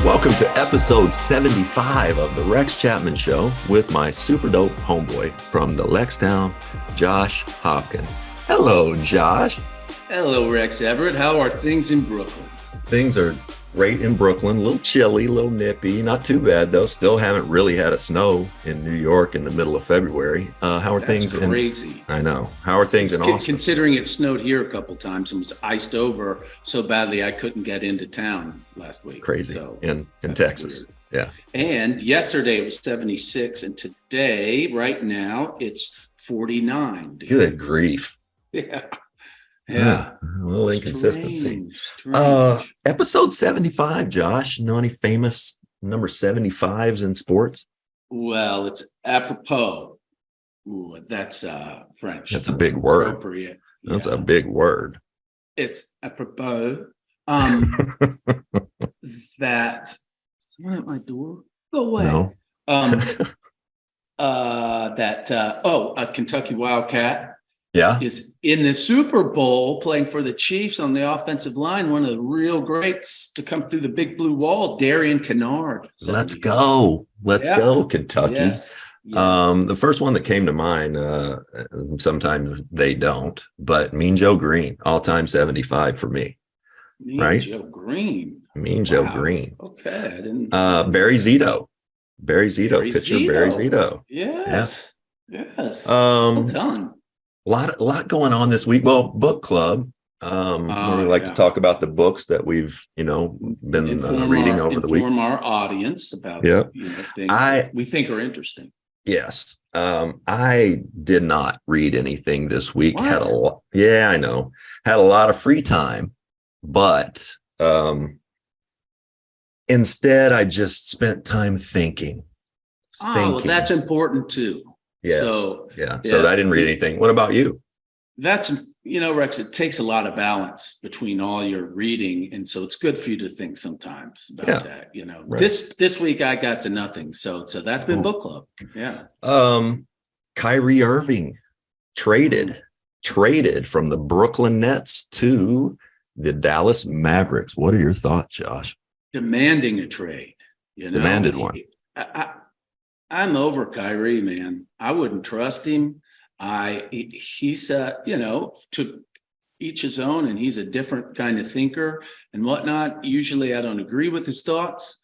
Welcome to episode 75 of the Rex Chapman Show with my super dope homeboy from the Lexington, Josh Hopkins. Hello, Josh. Hello, Rex Everett. How are things in Brooklyn? Things are great in Brooklyn. A little chilly, a little nippy. Not too bad, though. Still haven't really had a snow in New York in the middle of February. How are things? That's crazy. I know. How are things in Austin? Considering it snowed here a couple times and was iced over so badly I couldn't get into town last week. Crazy. So in Texas. Weird. Yeah. And yesterday it was 76, and today, right now, it's 49 degrees. Good grief. Yeah. A little inconsistency. Strange. Episode 75, Josh. Know any famous number 75s in sports? Well, it's apropos. Ooh, that's French. That's a big word. Appropriate. That's a big word. It's apropos. That someone at my door. Go away. No. A Kentucky Wildcat. Yeah. Is in the Super Bowl playing for the Chiefs on the offensive line. One of the real greats to come through the big blue wall, Darian Kennard. Let's go. Let's go, Kentucky. Yes. The first one that came to mind, sometimes they don't, but Mean Joe Green, all-time 75 for me. Mean Joe Green. Joe Green. Okay. I didn't. Barry Zito. Pitcher Barry Zito. Yes. Yeah. Yes. Well done. A lot going on this week. Well, book club. We like to talk about the books that we've, been reading over the week. Inform our audience about things we think are interesting. Yes. I did not read anything this week. What? Had a lot of free time, but instead I just spent time thinking. Well, that's important too. Yes. So I didn't read anything. What about you? That's, Rex, it takes a lot of balance between all your reading. And so it's good for you to think sometimes about that. Right. This week I got to nothing. So that's been book club. Yeah. Kyrie Irving traded from the Brooklyn Nets to the Dallas Mavericks. What are your thoughts, Josh? Demanding a trade. Demanded one. I'm over Kyrie, man. I wouldn't trust him. He's to each his own, and he's a different kind of thinker and whatnot. Usually I don't agree with his thoughts.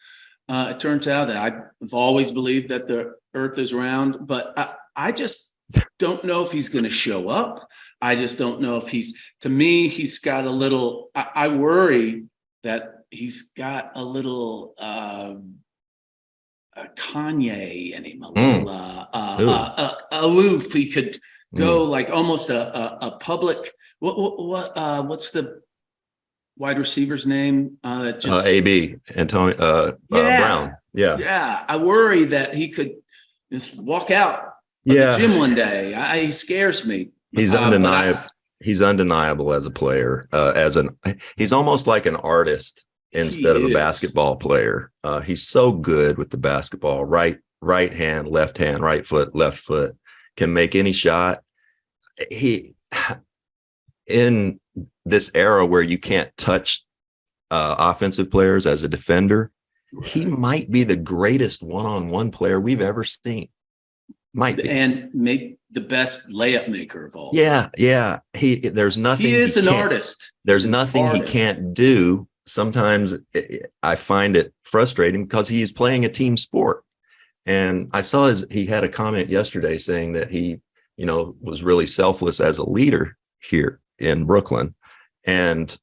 It turns out that I've always believed that the earth is round, but I just don't know if he's going to show up. I just don't know if he's got a little, I worry that he's got a little, Kanye in him, a little aloof. He could go like almost a public. What's the wide receiver's name? AB Antonio Brown. Yeah. I worry that he could just walk out of the gym one day. He scares me. He's undeniable. He's undeniable as a player. He's almost like an artist. Instead of a basketball player. He's so good with the basketball. Right hand, left hand, right foot, left foot, can make any shot. He, in this era where you can't touch offensive players as a defender, he might be the greatest one-on-one player we've ever seen. Might be. And make the best layup maker of all. Yeah. There's nothing. He is an artist. There's nothing he can't do. Sometimes I find it frustrating because he is playing a team sport. And I saw he had a comment yesterday saying that he, was really selfless as a leader here in Brooklyn and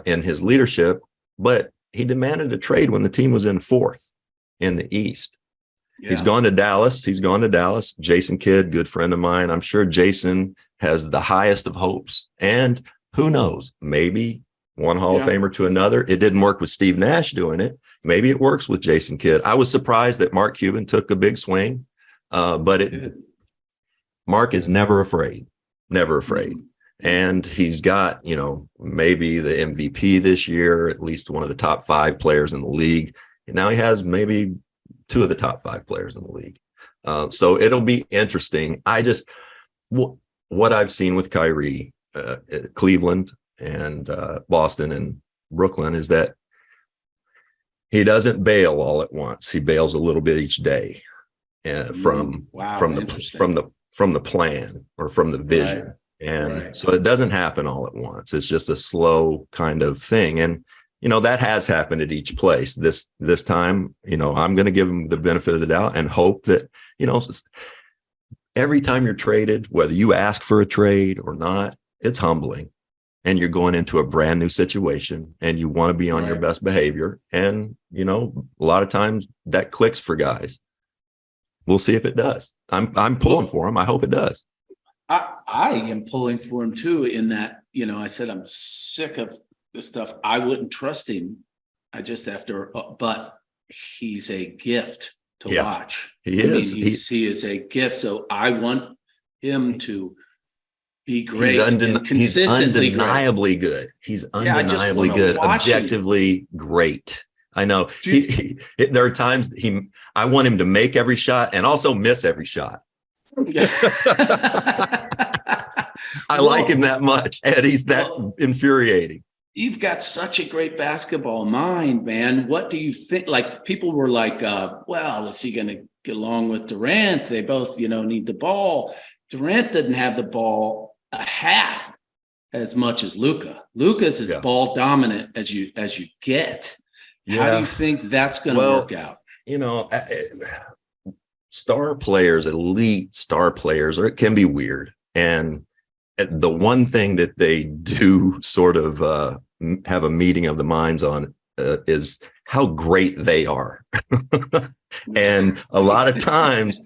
in his leadership, but he demanded a trade when the team was in fourth in the East. Yeah. He's gone to Dallas. Jason Kidd, good friend of mine. I'm sure Jason has the highest of hopes. And who knows, maybe one Hall of Famer to another. It didn't work with Steve Nash doing it. Maybe it works with Jason Kidd. I was surprised that Mark Cuban took a big swing, but Mark is never afraid. And he's got, maybe the MVP this year, at least one of the top 5 players in the league. And now he has maybe 2 of the top 5 players in the league. So it'll be interesting. What I've seen with Kyrie, Cleveland and Boston and Brooklyn is that He doesn't bail all at once. He bails a little bit each day, Wow, from interesting. the plan or from the vision. Right, And right. so it doesn't happen all at once. It's just a slow kind of thing. And, that has happened at each place. This time, I'm going to give him the benefit of the doubt and hope that, every time you're traded, whether you ask for a trade or not, it's humbling. And you're going into a brand new situation and you want to be on your Right. best behavior. And, a lot of times that clicks for guys. We'll see if it does. I'm pulling for him. I hope it does. I am pulling for him too, in that, I said, I'm sick of this stuff. I wouldn't trust him. But he's a gift to watch. He is. He is a gift. So I want him to be great. He's undeniably good. He's undeniably good, objectively great. I know. There are times I want him to make every shot and also miss every shot. I like him that much, and he's that infuriating. You've got such a great basketball mind, man. What do you think? Like, people were like, well, is he going to get along with Durant? They both, need the ball. Durant doesn't have the ball a half as much as Luka. Luka's as ball dominant as you get. Yeah. How do you think that's going to work out? Star players, elite star players, or it can be weird. And the one thing that they do sort of have a meeting of the minds on is how great they are. And a lot of times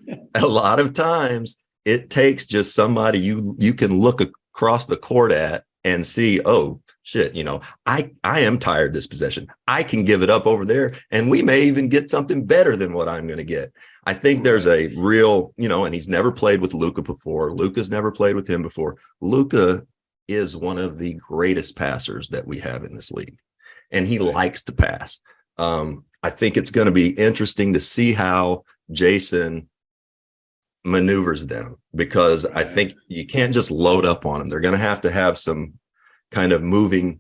it takes just somebody you can look across the court at and see, oh shit, I am tired this possession. I can give it up over there, and we may even get something better than what I'm going to get. I think there's a real, and he's never played with Luka before. Luka's never played with him before. Luka is one of the greatest passers that we have in this league, and he likes to pass. I think it's going to be interesting to see how Jason maneuvers them, because I think you can't just load up on them. They're going to have some kind of moving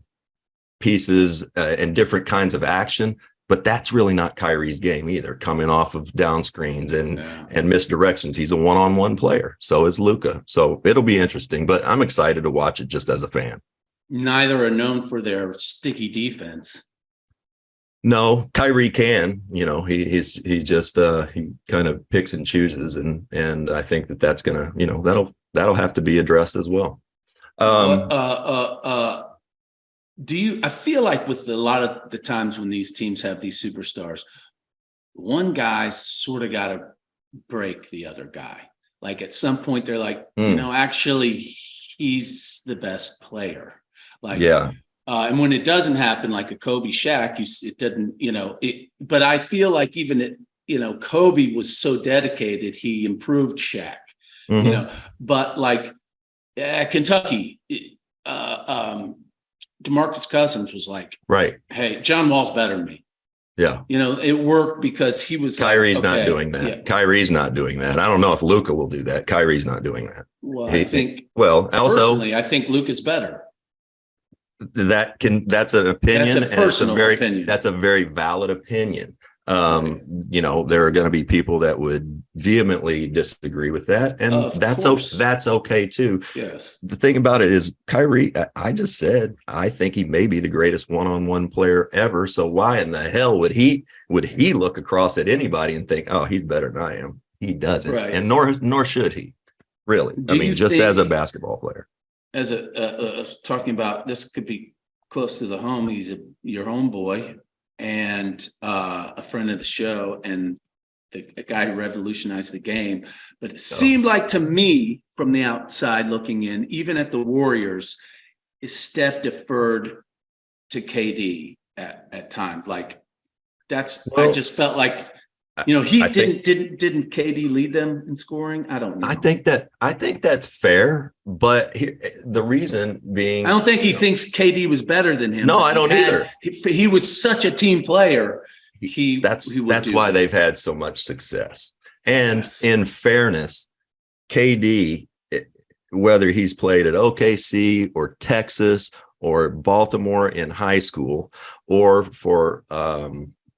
pieces and different kinds of action, but that's really not Kyrie's game either, coming off of down screens and misdirections. He's a one-on-one player. So is Luka. So it'll be interesting, but I'm excited to watch it just as a fan. Neither are known for their sticky defense. No, Kyrie can, he kind of picks and chooses, and I think that's gonna, that'll have to be addressed as well. I feel like with a lot of the times when these teams have these superstars, one guy sort of got to break the other guy. Like, at some point they're like, actually he's the best player. Like, and when it doesn't happen, like a Kobe Shaq, it doesn't, but I feel like even Kobe was so dedicated, he improved Shaq, but like Kentucky, DeMarcus Cousins was like, hey, John Wall's better than me. Yeah. It worked because he was Kyrie's not doing that. Yeah. Kyrie's not doing that. I don't know if Luka will do that. Kyrie's not doing that. Well, I think Luka's better. That's an opinion. That's a opinion. That's a very valid opinion. There are going to be people that would vehemently disagree with that, and that's okay too. Yes. The thing about it is, Kyrie, I just said I think he may be the greatest one-on-one player ever. So why in the hell would he look across at anybody and think, oh, he's better than I am? He doesn't, and nor should he. Really, just as a basketball player. As talking about, this could be close to the home. He's your homeboy and a friend of the show, and a guy who revolutionized the game. But it seemed like to me, from the outside looking in, even at the Warriors, is Steph deferred to KD at times. Like, I just felt like, didn't KD lead them in scoring? I don't know. I think that's fair, but the reason being, I don't think he thinks KD was better than him. No, I don't either. He was such a team player. That's why they've had so much success. And in fairness, KD, whether he's played at OKC or Texas or Baltimore in high school, or for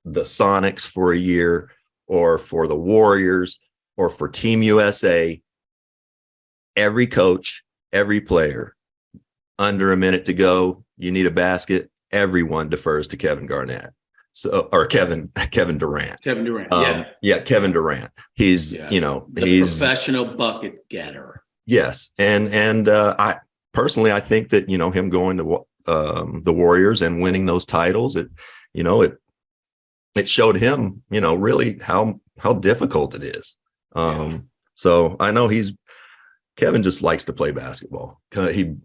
the Sonics for a year, or for the Warriors, or for Team USA, every coach, every player, under a minute to go, you need a basket, everyone defers to Kevin Garnett. So, or Kevin Durant. Kevin Durant. Kevin Durant. He's, the he's professional bucket getter. Yes. And I personally, I think that, him going to the Warriors and winning those titles, it showed him, really how difficult it is. So I know Kevin just likes to play basketball. He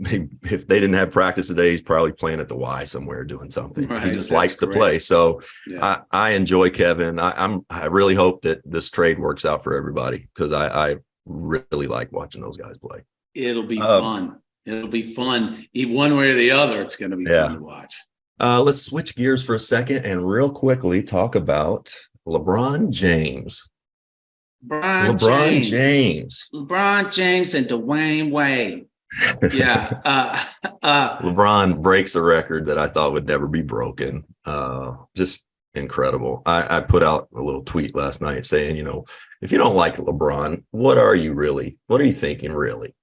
if they didn't have practice today, he's probably playing at the Y somewhere doing something. Right, he just likes to play. So I enjoy Kevin. I really hope that this trade works out for everybody, because I really like watching those guys play. It'll be fun. It'll be fun. Either one way or the other, it's going to be fun to watch. Let's switch gears for a second and real quickly talk about LeBron James. LeBron James and Dwayne Wade. LeBron breaks a record that I thought would never be broken. Just incredible. I put out a little tweet last night saying, if you don't like LeBron, what are you thinking really?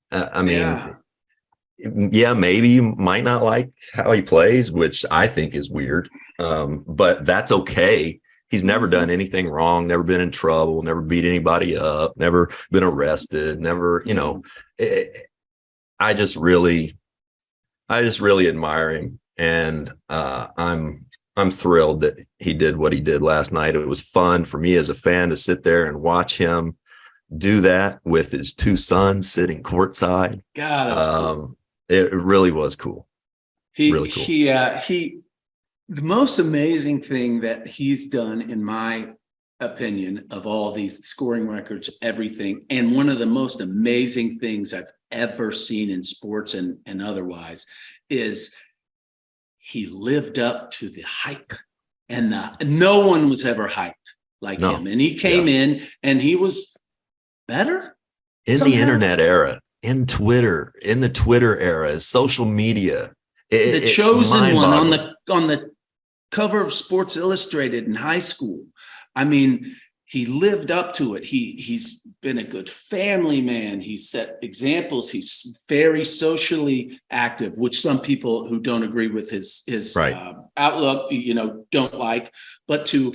Maybe you might not like how he plays, which I think is weird. But that's okay. He's never done anything wrong, never been in trouble, never beat anybody up, never been arrested, never, I just really admire him. And I'm thrilled that he did what he did last night. It was fun for me as a fan to sit there and watch him do that with his two sons sitting courtside. Cool. It really was cool. Really cool. The most amazing thing that he's done, in my opinion, of all these scoring records, everything, and one of the most amazing things I've ever seen in sports and otherwise, is he lived up to the hype. And no one was ever hyped like him. And he came in and he was better. In the internet era, in the Twitter era, social media. The chosen one on the cover of Sports Illustrated in high school. I mean, he lived up to it. He's been a good family man. He set examples. He's very socially active, which some people who don't agree with his outlook, don't like. But to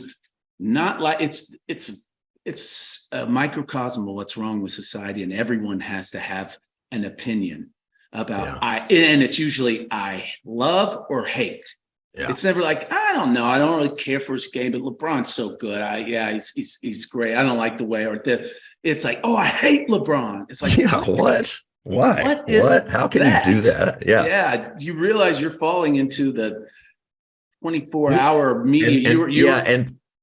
not like, it's a microcosm of what's wrong with society, and everyone has to have an opinion about and it's usually I love or hate. It's never like, I don't know, I don't really care for his game, but LeBron's so good. He's great. I don't like the way, it's like, oh, I hate LeBron. It's like, what? Why? What? How can you do that? Yeah. You realize you're falling into the 24-hour media.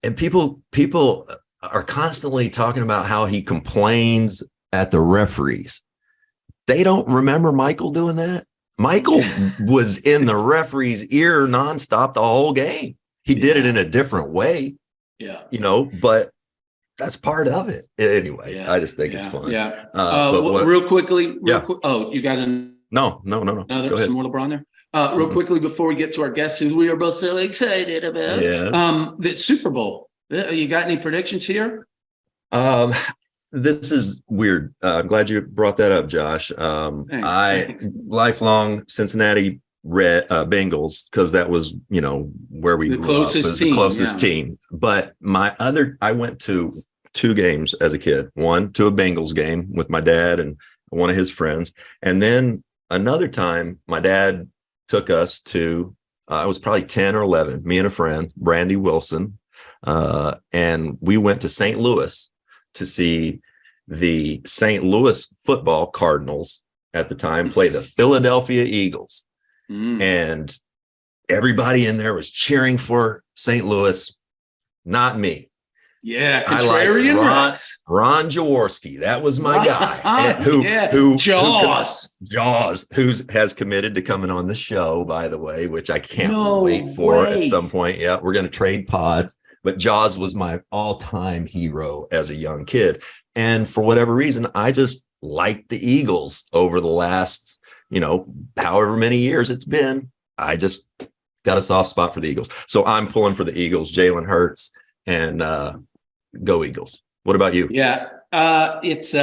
And people are constantly talking about how he complains at the referees. They don't remember Michael doing that. Michael was in the referee's ear nonstop the whole game. He did it in a different way. But that's part of it. Anyway, I just think it's fun. Real quickly. Oh, you got No. Some more LeBron there. Real quickly before we get to our guests, who we are both so excited about. The Super Bowl. You got any predictions here? This is weird. I'm glad you brought that up, Josh. Thanks. Lifelong Cincinnati Bengals, because that was, where we grew up. It was the closest team. But I went to 2 games as a kid. One to a Bengals game with my dad and one of his friends. And then another time, my dad took us to, I was probably 10 or 11, me and a friend, Brandy Wilson. And we went to St. Louis to see the St. Louis football Cardinals at the time play the Philadelphia Eagles. And everybody in there was cheering for St. Louis, not me. Yeah, contrarian Ron Jaworski. That was my guy. Jaws, who has committed to coming on the show, by the way, which I can't wait for at some point. Yeah, we're going to trade pods. But Jaws was my all-time hero as a young kid. And for whatever reason, I just liked the Eagles over the last, however many years it's been. I just got a soft spot for the Eagles. So I'm pulling for the Eagles, Jalen Hurts, and go Eagles. What about you? Yeah. It's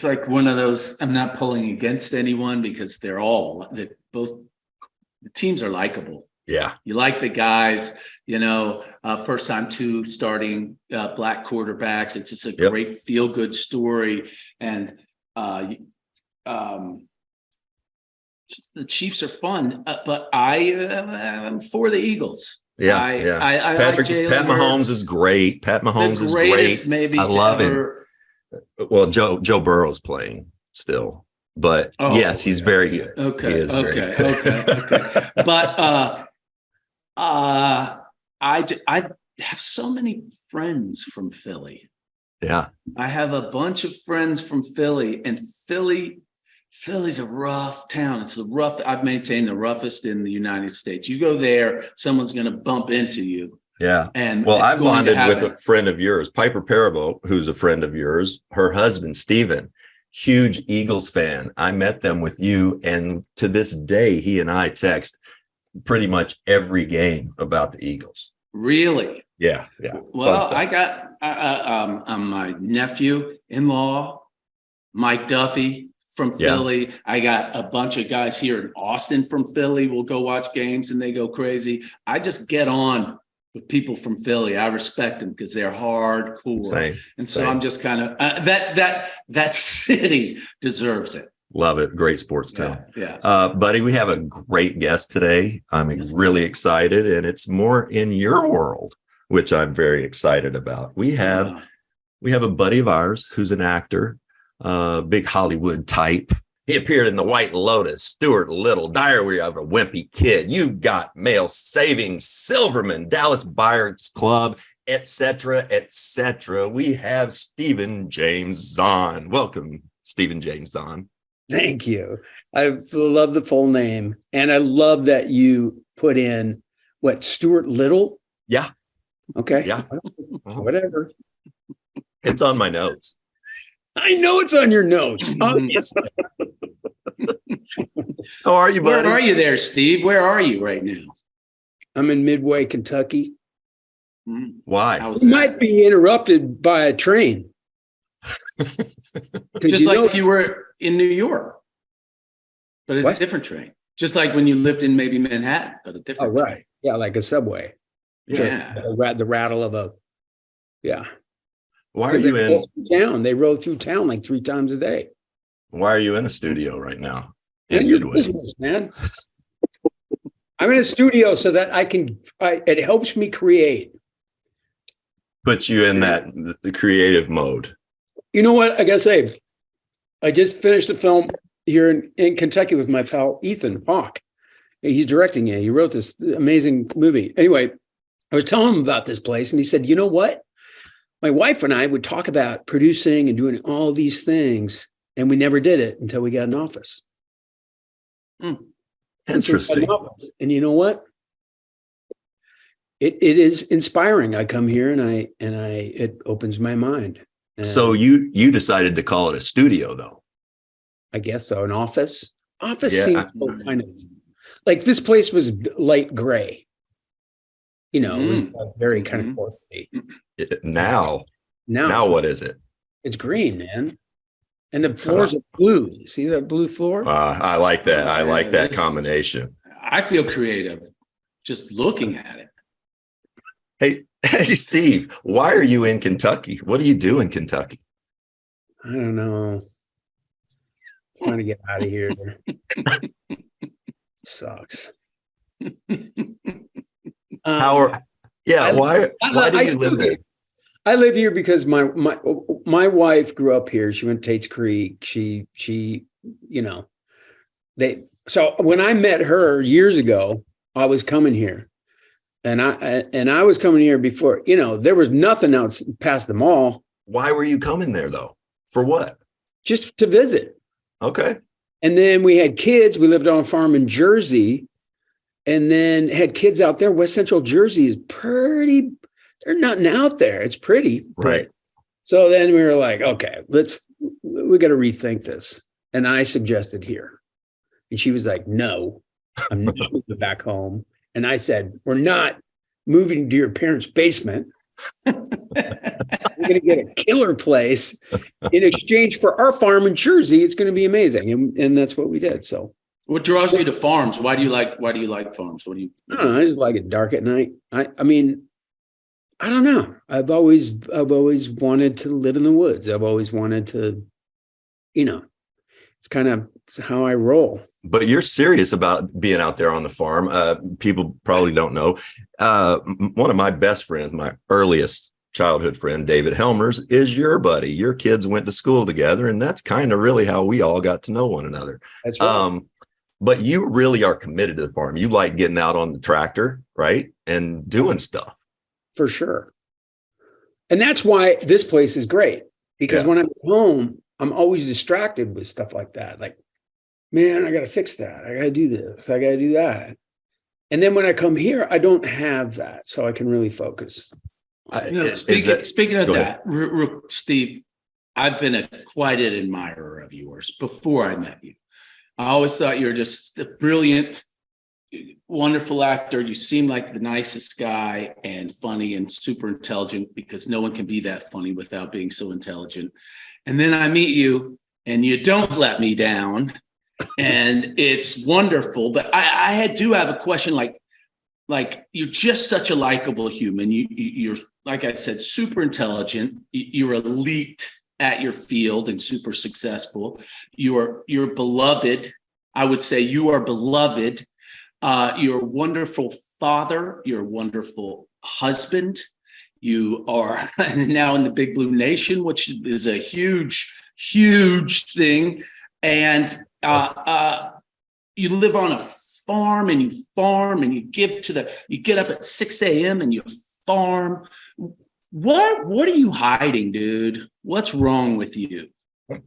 like one of those, I'm not pulling against anyone because both the teams are likable. Yeah. You like the guys, first time two starting black quarterbacks. It's just a great feel good story. And the Chiefs are fun, but I'm for the Eagles. Yeah, I Pat like Mahomes is great. Pat Mahomes is great. Maybe I love him. Well, Joe Burrow's playing still, but yes, he's very good. Okay, he is very good. okay. But I have so many friends from Philly. Yeah, I have a bunch of friends from Philly, and Philly's a rough town. I've maintained the roughest in the United States. You go there, someone's going to bump into you. Yeah. And well, I've bonded with a friend of yours, Piper Parabo, who's a friend of yours. Her husband, Steven, huge Eagles fan. I met them with you. And to this day, he and I text pretty much every game about the Eagles. Really? Yeah. Well, I got my nephew-in-law, Mike Duffy from Philly. I got a bunch of guys here in Austin from Philly. We'll go watch games and they go crazy. I just get on with people from Philly. I respect them because they're hardcore. Same. I'm just kind of that city deserves it. Love it. Great sports town. Yeah. Buddy, we have a great guest today. I'm really excited, and it's more in your world, which I'm very excited about. We have a buddy of ours who's an actor, big Hollywood type. He appeared in The White Lotus, Stuart Little, Diary of a Wimpy Kid, You Got Mail, Saving Silverman, Dallas Buyers Club, etc., etc. We have Stephen James Zahn. Welcome, Stephen James Zahn. Thank you. I love the full name. And I love that you put in Stuart Little? Yeah. Okay. Yeah. Whatever. It's on my notes. I know it's on your notes. Obviously. How are you, buddy? Where are you there, Steve? Where are you right now? I'm in Midway, Kentucky. Why? You might be interrupted by a train. Just like you were in New York, but it's a different train. Just like when you lived in maybe Manhattan, but a different train. Right. Yeah, like a subway. Yeah. The rattle of a, Why are you in town? They roll through town like 3 times a day. Why are you in a studio right now? In your business, man. I'm in a studio so that it helps me create. Put you in the creative mode. You know what? I gotta say, I just finished a film here in Kentucky with my pal Ethan Hawke. He's directing it. He wrote this amazing movie. Anyway, I was telling him about this place, and he said, "You know what? My wife and I would talk about producing and doing all these things, and we never did it until we got an office." Interesting. And you know what? It is inspiring. I come here and it opens my mind. And so you decided to call it a studio, though? I guess so. An office. Office seems kind of like this place was light gray. It was very kind of corporate. Now what is it? It's green, man. And the floors are blue. You see that blue floor? I like that. I like that combination. I feel creative just looking at it. Hey, Steve, why are you in Kentucky? What do you do in Kentucky? I don't know. Trying to get out of here. Sucks. Why do you live there? I live here because my wife grew up here. She went to Tate's Creek. So when I met her years ago, I was coming here. And I was coming here before, there was nothing else past the mall. Why were you coming there though? For what? Just to visit. Okay. And then we had kids. We lived on a farm in Jersey and then had kids out there. West Central Jersey is pretty, there's nothing out there. It's pretty. Right. So then we were like, okay, we got to rethink this. And I suggested here. And she was like, no. I'm not moving back home. And I said, we're not moving to your parents' basement. We're going to get a killer place in exchange for our farm in Jersey. It's going to be amazing. And that's what we did. So What draws you to farms? Why do you like farms? I don't know. I just like it dark at night. I mean, I don't know. I've always wanted to live in the woods. I've always wanted to, it's kind of how I roll. But you're serious about being out there on the farm. People probably don't know. One of my best friends, my earliest childhood friend, David Helmers, is your buddy. Your kids went to school together, and that's kind of really how we all got to know one another. That's right. But you really are committed to the farm. You like getting out on the tractor, right? And doing stuff. For sure. And that's why this place is great. Because when I'm at home, I'm always distracted with stuff like that. Like, man, I got to fix that. I got to do this. I got to do that. And then when I come here, I don't have that. So I can really focus. Speaking of that, Steve, I've been quite an admirer of yours before I met you. I always thought you were just a brilliant, wonderful actor. You seem like the nicest guy and funny and super intelligent, because no one can be that funny without being so intelligent. And then I meet you and you don't let me down. And it's wonderful. But I do have a question, like you're just such a likable human. You're, like I said, super intelligent. You're elite at your field and super successful. You're beloved. I would say you are beloved. You're a wonderful father. You're a wonderful husband. You are now in the Big Blue Nation, which is a huge, huge thing. And you live on a farm and you get up at 6 a.m. and you farm. What are you hiding, dude? What's wrong with you?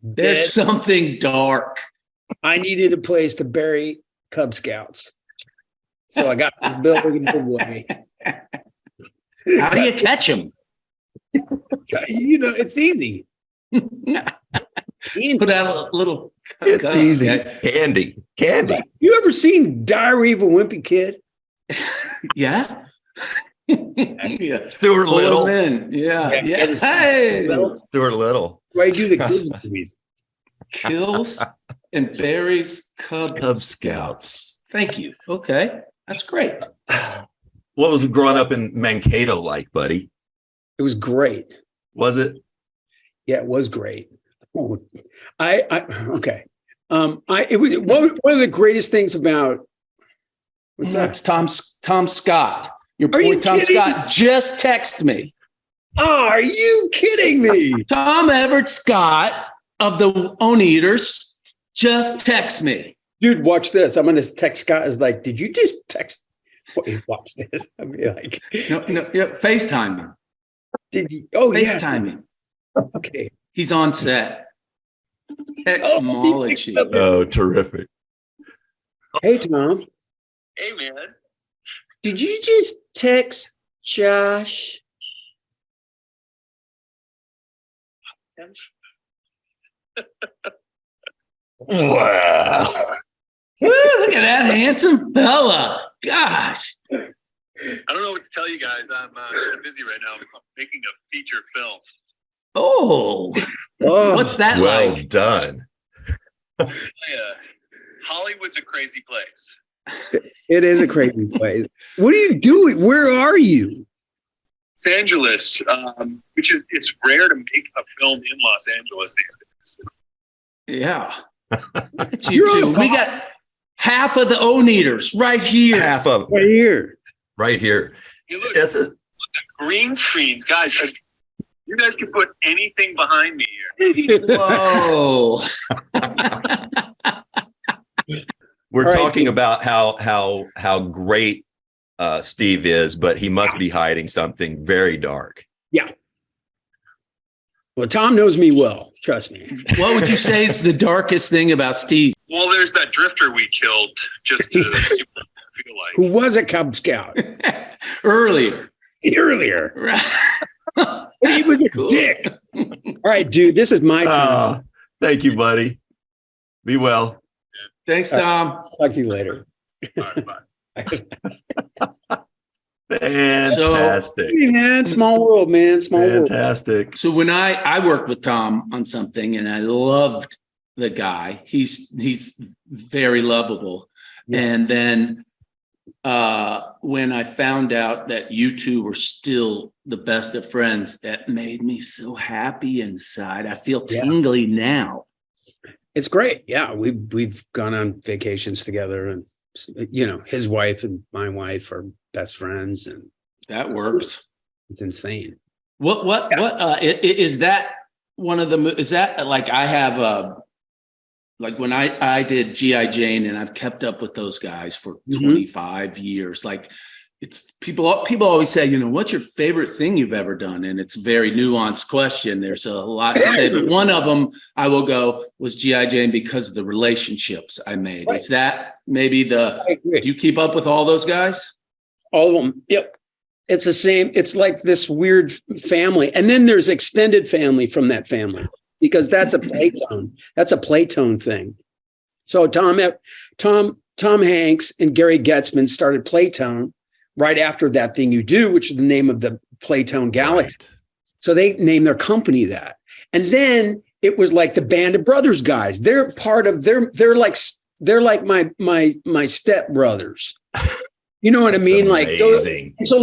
There's something dark. I needed a place to bury Cub Scouts. So I got this building in Midway. How do you catch them? It's easy. Put out a little. It's easy. Candy. You ever seen Diary of a Wimpy Kid? Yeah. Yeah. Stuart Little. Yeah. Hey. Stuart Little. Why do the kids movies? Kills and buries Cub Scouts. Thank you. Okay. That's great. What was growing up in Mankato like, buddy? It was great. Was it? Yeah, it was great. Oh, okay. It was one of the greatest things about. What's that? It's Tom Scott. Your boy Tom Scott just texted me. Oh, are you kidding me? Tom Everett Scott of the Own Eaters just text me. Dude, watch this. I'm going to text Scott. Is like, did you just text? Watch this. I'll be like, no, FaceTime me. Did you? Oh, FaceTime me. Okay. He's on set. Technology. Oh, terrific. Hey, Tom. Hey, man. Did you just text Josh? Wow. Woo, look at that handsome fella. Gosh. I don't know what to tell you guys. I'm busy right now. I'm making a feature film. Oh, what's that well like? Done. Hollywood's a crazy place. It is a crazy place. What are you doing? Where are you? Los Angeles, which is, it's rare to make a film in Los Angeles these days. Yeah. Look at you two. We got half of the Own Eaters right here. Half of Right here. Right here. Hey, look, This is green screen. Guys, you guys can put anything behind me here. Whoa. we're All right. talking about how great Steve is, but he must be hiding something very dark. Well, Tom knows me well. Trust me. What would you say is the darkest thing about Steve? Well, there's that drifter we killed just to feel like. Who was a Cub Scout Earlier. earlier? Right. He was a dick. All right, dude. This is my turn. Thank you, buddy. Be well. Thanks, Tom. Talk to you later. All right, bye. Fantastic. Hey, man, small world, man. Small world. Fantastic. So when I worked with Tom on something and I loved the guy, he's very lovable. Yeah. And then when I found out that you two were still the best of friends, that made me so happy inside. I feel tingly now. It's great. Yeah, we've gone on vacations together, and you know, his wife and my wife are best friends, and That works. it's insane. What is that one of the, is that like I have like when I did G.I. Jane, and I've kept up with those guys for 25 years. Like it's people always say, you know, what's your favorite thing you've ever done? And it's a very nuanced question. There's a lot to say, but one of them I will go was G.I. Jane because of the relationships I made. Right. Is that maybe I agree. do you keep up with all those guys? All of them. Yep. It's the same. It's like this weird family. And then there's extended family from that family, because that's a Playtone. That's a Playtone thing. So Tom Hanks and Gary Getzman started Playtone right after That Thing You Do, which is the name of the Playtone Galaxy. Right. So they named their company that. And then it was like the Band of Brothers guys. They're part of, they're like my step brothers. You know what I mean? Amazing. Like, so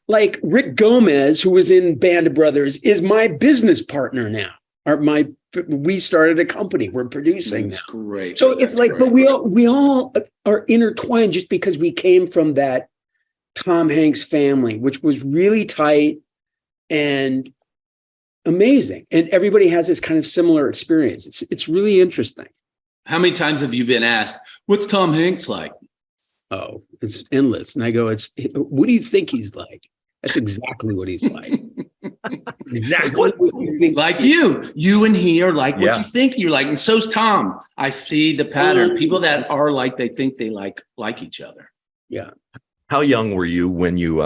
like Rick Gomez, who was in Band of Brothers, is my business partner now. We started a company. We're producing That's now. great. So it's That's like, great. but we all are intertwined just because we came from that Tom Hanks family, which was really tight and amazing. And everybody has this kind of similar experience. It's really interesting. How many times have you been asked, what's Tom Hanks like? Oh, it's endless. And I go, what do you think he's like? That's exactly what he's like. Exactly what you think. Like you and he are like what Yeah. you think you're like. And so's Tom. I see the pattern. People that are like, they think they like each other. Yeah. How young were you when you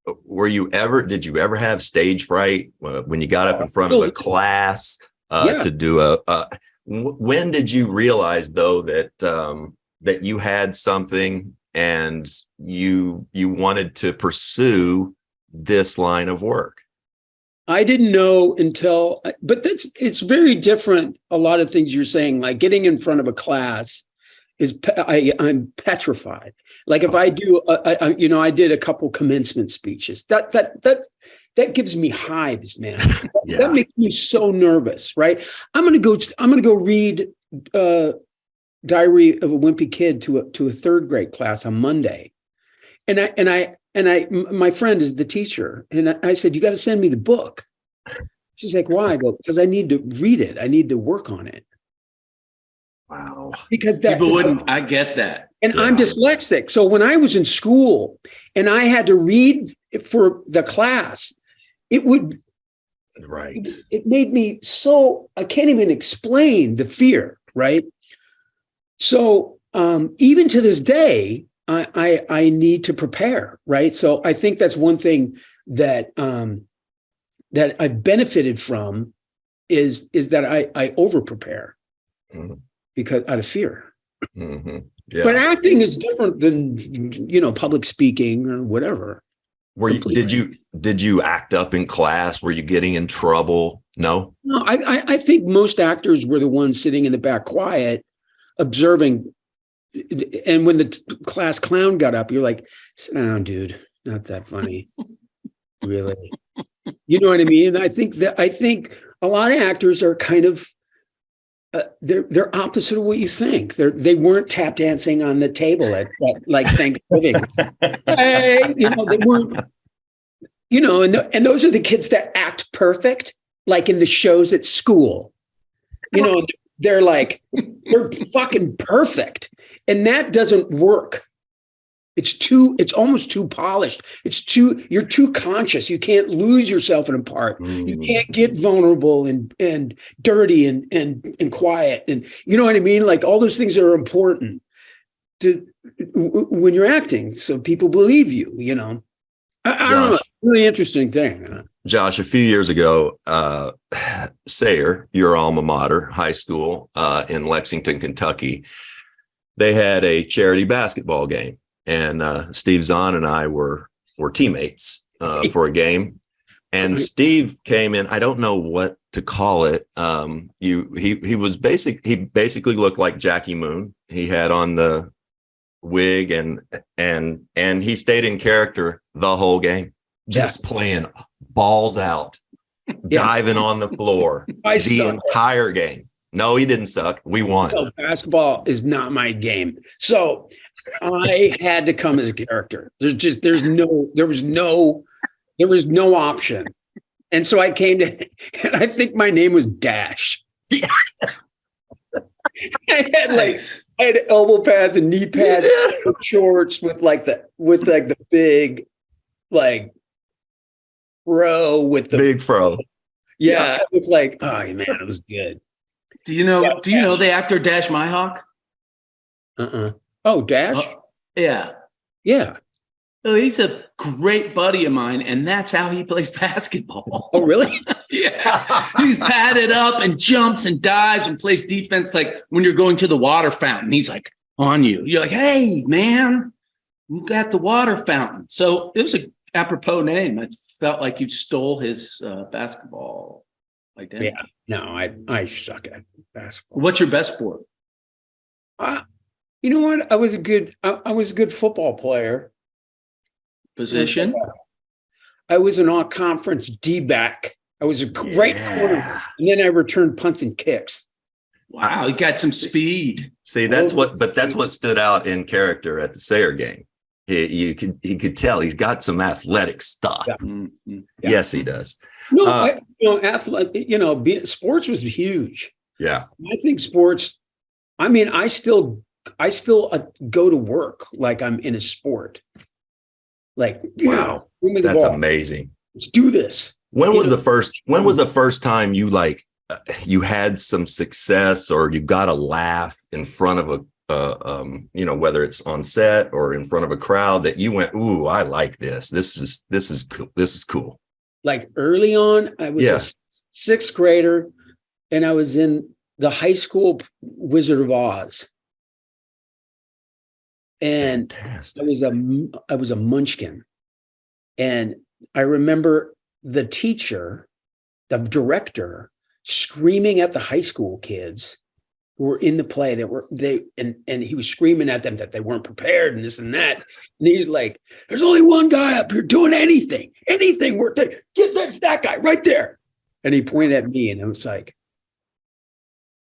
did you ever have stage fright when you got up in front of a class to do when did you realize though that you had something and you wanted to pursue this line of work? I didn't know until, but it's very different. A lot of things you're saying, like getting in front of a class I'm petrified. Like if I do, I did a couple commencement speeches that gives me hives, man. Yeah. That makes me so nervous. Right. I'm going to go read Diary of a Wimpy Kid to a third grade class on Monday. And my friend is the teacher. And I said, you got to send me the book. She's like, why? I go, because I need to read it. I need to work on it. Wow. Because People wouldn't, I get that. And I'm dyslexic. So when I was in school and I had to read for the class, it made me so, I can't even explain the fear. Right. So even to this day, I need to prepare. Right. So I think that's one thing that I've benefited from is that I over prepare because out of fear. Mm-hmm. Yeah. But acting is different than, public speaking or whatever. Did you act up in class? Were you getting in trouble? No. No, I think most actors were the ones sitting in the back quiet, observing. And when the class clown got up, you're like, sit down, dude. Not that funny. Really. You know what I mean? And I think a lot of actors are kind of, they're opposite of what you think. They weren't tap dancing on the table at like Thanksgiving. Hey, they weren't, and those are the kids that act perfect, like in the shows at school, they're fucking perfect. And that doesn't work. It's almost too polished. You're too conscious. You can't lose yourself in a part. You can't get vulnerable and dirty and quiet. And you know what I mean? Like all those things are important when you're acting. So people believe you, I don't know. Really interesting thing. Josh, a few years ago, Sayre, your alma mater, high school in Lexington, Kentucky, they had a charity basketball game, and Steve Zahn and I were teammates for a game. And Steve came in. I don't know what to call it. He basically looked like Jackie Moon. He had on the wig and he stayed in character the whole game, just playing balls out, diving on the floor the entire game. No, he didn't suck. We won. No, basketball is not my game. So I had to come as a character. There was no option. And so I came to, and I think my name was Dash. Yeah. I had elbow pads and knee pads, shorts with the big, like, fro with the big fro. Yeah. It looked like, oh man, it was good. Do you know the actor Dash Myhawk? Oh, Dash? Yeah. Yeah. Oh, he's a great buddy of mine, and that's how he plays basketball. Oh, really? Yeah. He's padded up and jumps and dives and plays defense like when you're going to the water fountain. He's like on you. You're like, hey, man, you got the water fountain. So it was a apropos name. I felt like you stole his basketball identity. Yeah. No, I suck at basketball. What's your best sport? You know what? I was a good football player. Position? I was an all-conference D-back. I was a great corner, and then I returned punts and kicks. Wow, you got some speed. See, that's what stood out in character at the Sayre game. He could tell he's got some athletic stuff. Yeah. Mm-hmm. Yeah. Yes, he does. No, sports was huge. Yeah, I think sports. I mean, I still go to work like I'm in a sport. Like, wow, that's amazing. Let's do this. When was the first time you you had some success or you got a laugh in front of whether it's on set or in front of a crowd that you went, ooh, I like this. This is cool. This is cool. Like early on, I was a sixth grader and I was in the high school Wizard of Oz. And I was a munchkin. And I remember the teacher, the director, screaming at the high school kids who were in the play and he was screaming at them that they weren't prepared and this and that. And he's like, there's only one guy up here doing anything worth it. Get that guy right there. And he pointed at me and I was like,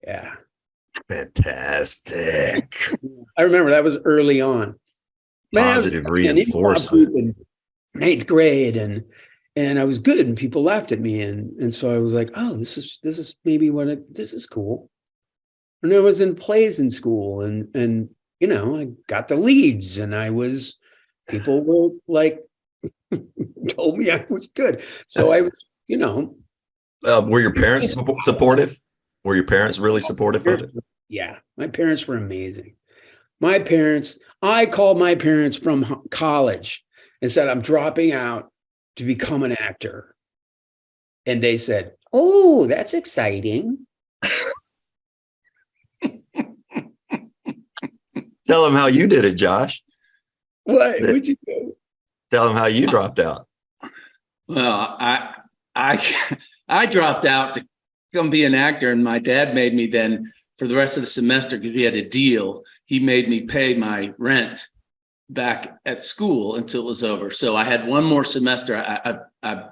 yeah. Fantastic. I remember that was early on. Positive reinforcement. In 8th grade and I was good and people laughed at me and so I was like, oh, this is maybe this is cool. And I was in plays in school and I got the leads and people were like told me I was good. So I was, were your parents supportive? Were your parents really supportive of it? Yeah, my parents were amazing. I called my parents from college and said, I'm dropping out to become an actor. And they said, oh, that's exciting. Tell them how you did it, Josh. What? What'd you do? Tell them how you dropped out. Well, I dropped out to come be an actor, and my dad made me then for the rest of the semester because we had a deal. He made me pay my rent back at school until it was over. So I had one more semester. I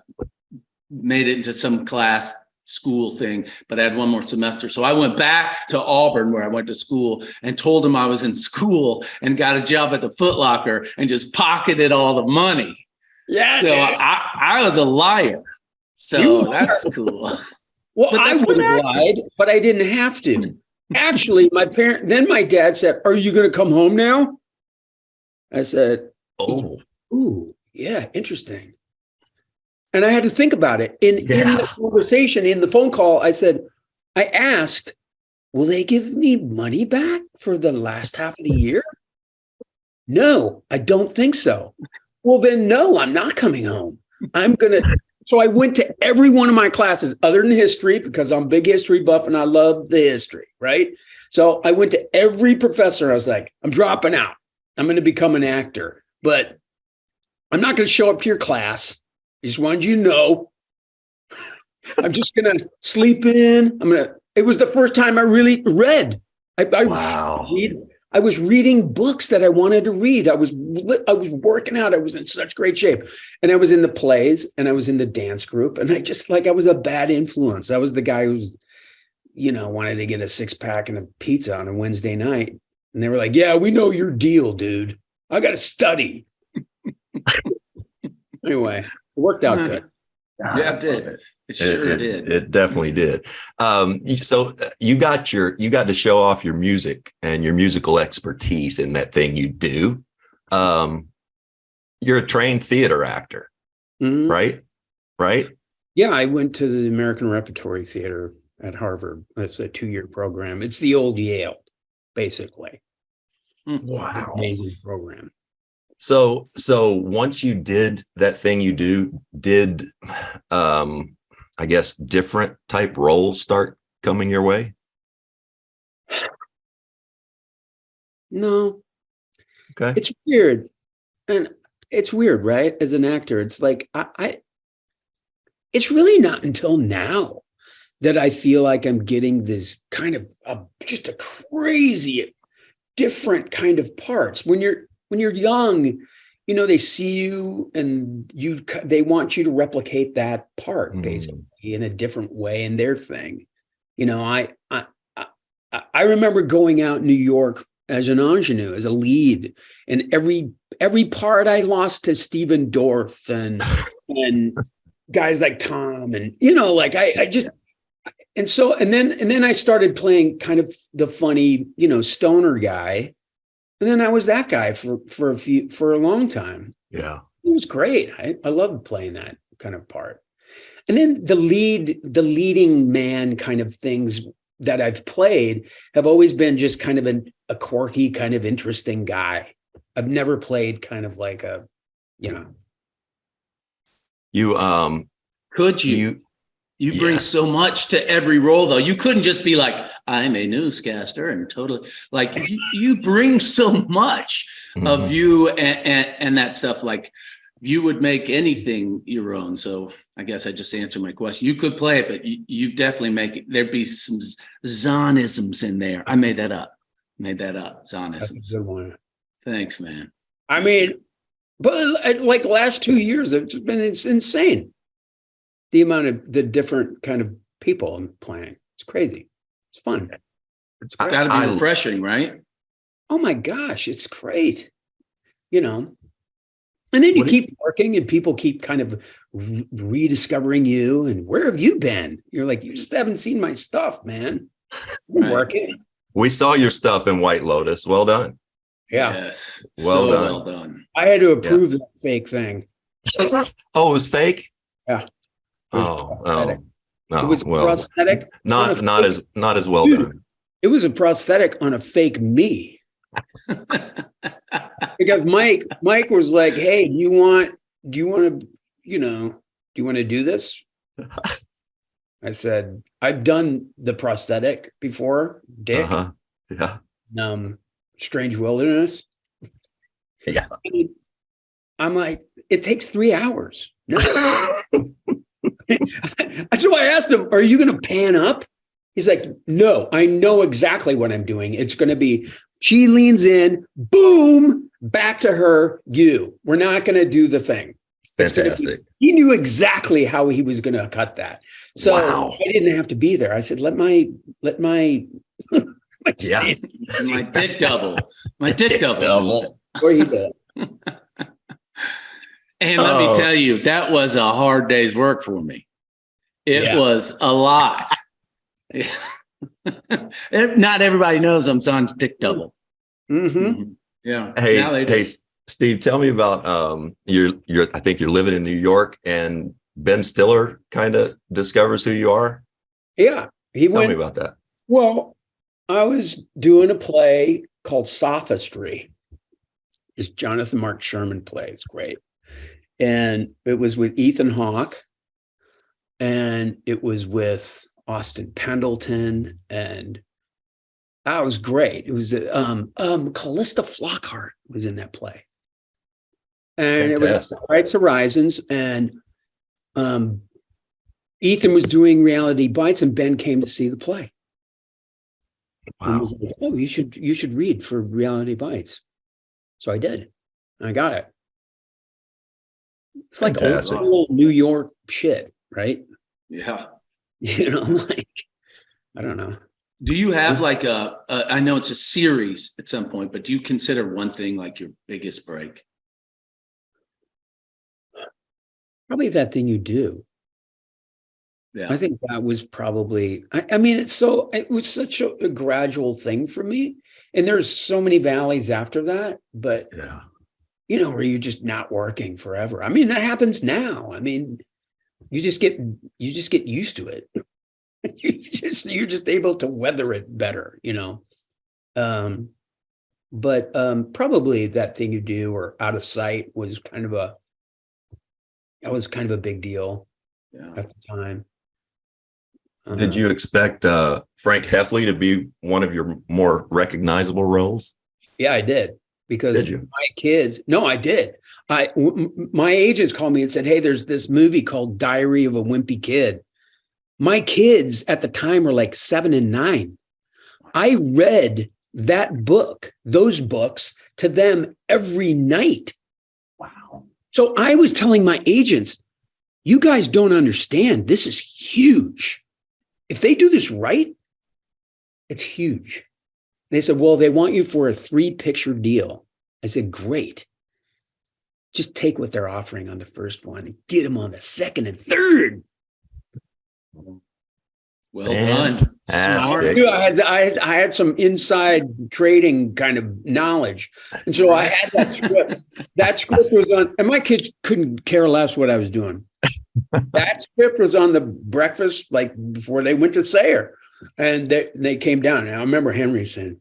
made it into some class school thing, but I had one more semester. So I went back to Auburn where I went to school and told him I was in school and got a job at the Foot Locker and just pocketed all the money. Yeah. So I was a liar. So that's cool. Well, I would have lied, but I didn't have to. Actually, my dad said, are you going to come home now? I said, ooh, yeah, interesting. And I had to think about it. In the conversation, in the phone call, I asked, will they give me money back for the last half of the year? No, I don't think so. Well, then, no, I'm not coming home. So I went to every one of my classes other than history because I'm a big history buff and I love the history, right? So I went to every professor. I was like, I'm dropping out. I'm going to become an actor, but I'm not going to show up to your class. I just wanted you to know. I'm just going to sleep in. It was the first time I really read. Wow. I was reading books that I wanted to read. I was working out. I was in such great shape. And I was in the plays and I was in the dance group. And I was a bad influence. I was the guy who's, wanted to get a 6-pack and a pizza on a Wednesday night. And they were like, yeah, we know your deal, dude. I got to study. Anyway, it worked out good. Yeah, it did. It sure did. It definitely did. So you got to show off your music and your musical expertise in that thing you do. You're a trained theater actor, right? Right? Yeah, I went to the American Repertory Theater at Harvard. It's a 2-year program. It's the old Yale, basically. Wow. Amazing program. So once you did that thing you did I guess different type roles start coming your way? No. Okay. It's weird. And it's weird, right? As an actor, it's like it's really not until now that I feel like I'm getting this kind of just a crazy different kind of parts. When you're young, they see you and they want you to replicate that part basically in a different way in their thing. I remember going out in New York as an ingenue, as a lead, and every part I lost to Stephen Dorff and guys like Tom and then I started playing kind of the funny, stoner guy. And then I was that guy for a long time. Yeah. It was great. I loved playing that kind of part. And then the leading man kind of things that I've played have always been just kind of a quirky, kind of interesting guy. I've never played kind of like You bring so much to every role, though. You couldn't just be like, I'm a newscaster and totally like you bring so much of you and that stuff. Like you would make anything your own. So I guess I just answered my question. You could play it, but you definitely make it. There'd be some Zahnisms in there. I made that up. Zahnisms. That's a good one. Thanks, man. I mean, but like the last 2 years, it's insane. The amount of the different kind of people I'm playing. It's crazy. It's fun. It's got to be refreshing, right? Oh my gosh, it's great. And then you keep working and people keep kind of rediscovering you. And where have you been? You're like, you just haven't seen my stuff, man. I'm working. We saw your stuff in White Lotus. Well done. Yeah. Yes. Well done. I had to approve that fake thing. Oh, it was fake? Yeah. No. It was prosthetic. Not as well done. It was a prosthetic on a fake me. Because Mike was like, "Hey, do you want to do this?" I said, "I've done the prosthetic before, Dick. Yeah. Strange Wilderness." Yeah. I'm like, it takes 3 hours. No. So I asked him, are you going to pan up? He's like, no, I know exactly what I'm doing. It's going to be, she leans in, boom, back to her, we're not going to do the thing. Fantastic. He knew exactly how he was going to cut that. So I didn't have to be there. I said, let my dick double. My dick double. Where he did. And let me tell you, that was a hard day's work for me. It was a lot. Not everybody knows I'm Zahn's dick double. Yeah. Hey, Steve, tell me about I think you're living in New York and Ben Stiller kind of discovers who you are. Yeah. Tell me about that. Well, I was doing a play called Sophistry. It's Jonathan Mark Sherman play. It's great. And it was with Ethan Hawke, and it was with Austin Pendleton and That was great. It was Callista Flockhart was in that play. And Fantastic. it was Brights Horizons, and Ethan was doing Reality Bites, and Ben came to see the play. And he Wow. was like, oh, you should read for Reality Bites. So I did. And I got it. It's like old Fantastic. school New York shit, right? Yeah. You know, like, I don't know. Do you have like I know it's a series at some point, but do you consider one thing like your biggest break? Probably That Thing You Do. Yeah. I think that was probably, I mean, it was such a gradual thing for me. And there's so many valleys after that, but Yeah. you know, where you're just not working forever. I mean, that happens now. I mean, you just get used to it. You're just able to weather it better, you know. But probably That Thing You Do or Out of Sight was kind of a big deal at the time. Did you expect Frank Heffley to be one of your more recognizable roles? Yeah, I did. Because Did you? my kids, no, I did. My agents called me and said, hey, there's this movie called Diary of a Wimpy Kid. My kids at the time were like 7 and 9. I read those books to them every night. Wow. So I was telling my agents, you guys don't understand. This is huge. If they do this right, it's huge. They said, well, they want you for a 3-picture deal. I said, great. Just take what they're offering on the first one and get them on the second and third. Well done. Fantastic. Smart. I had some inside trading kind of knowledge. And so I had that script. That script was on, and my kids couldn't care less what I was doing. That script was on the breakfast, like before they went to Sayre. And they came down. And I remember Henry saying,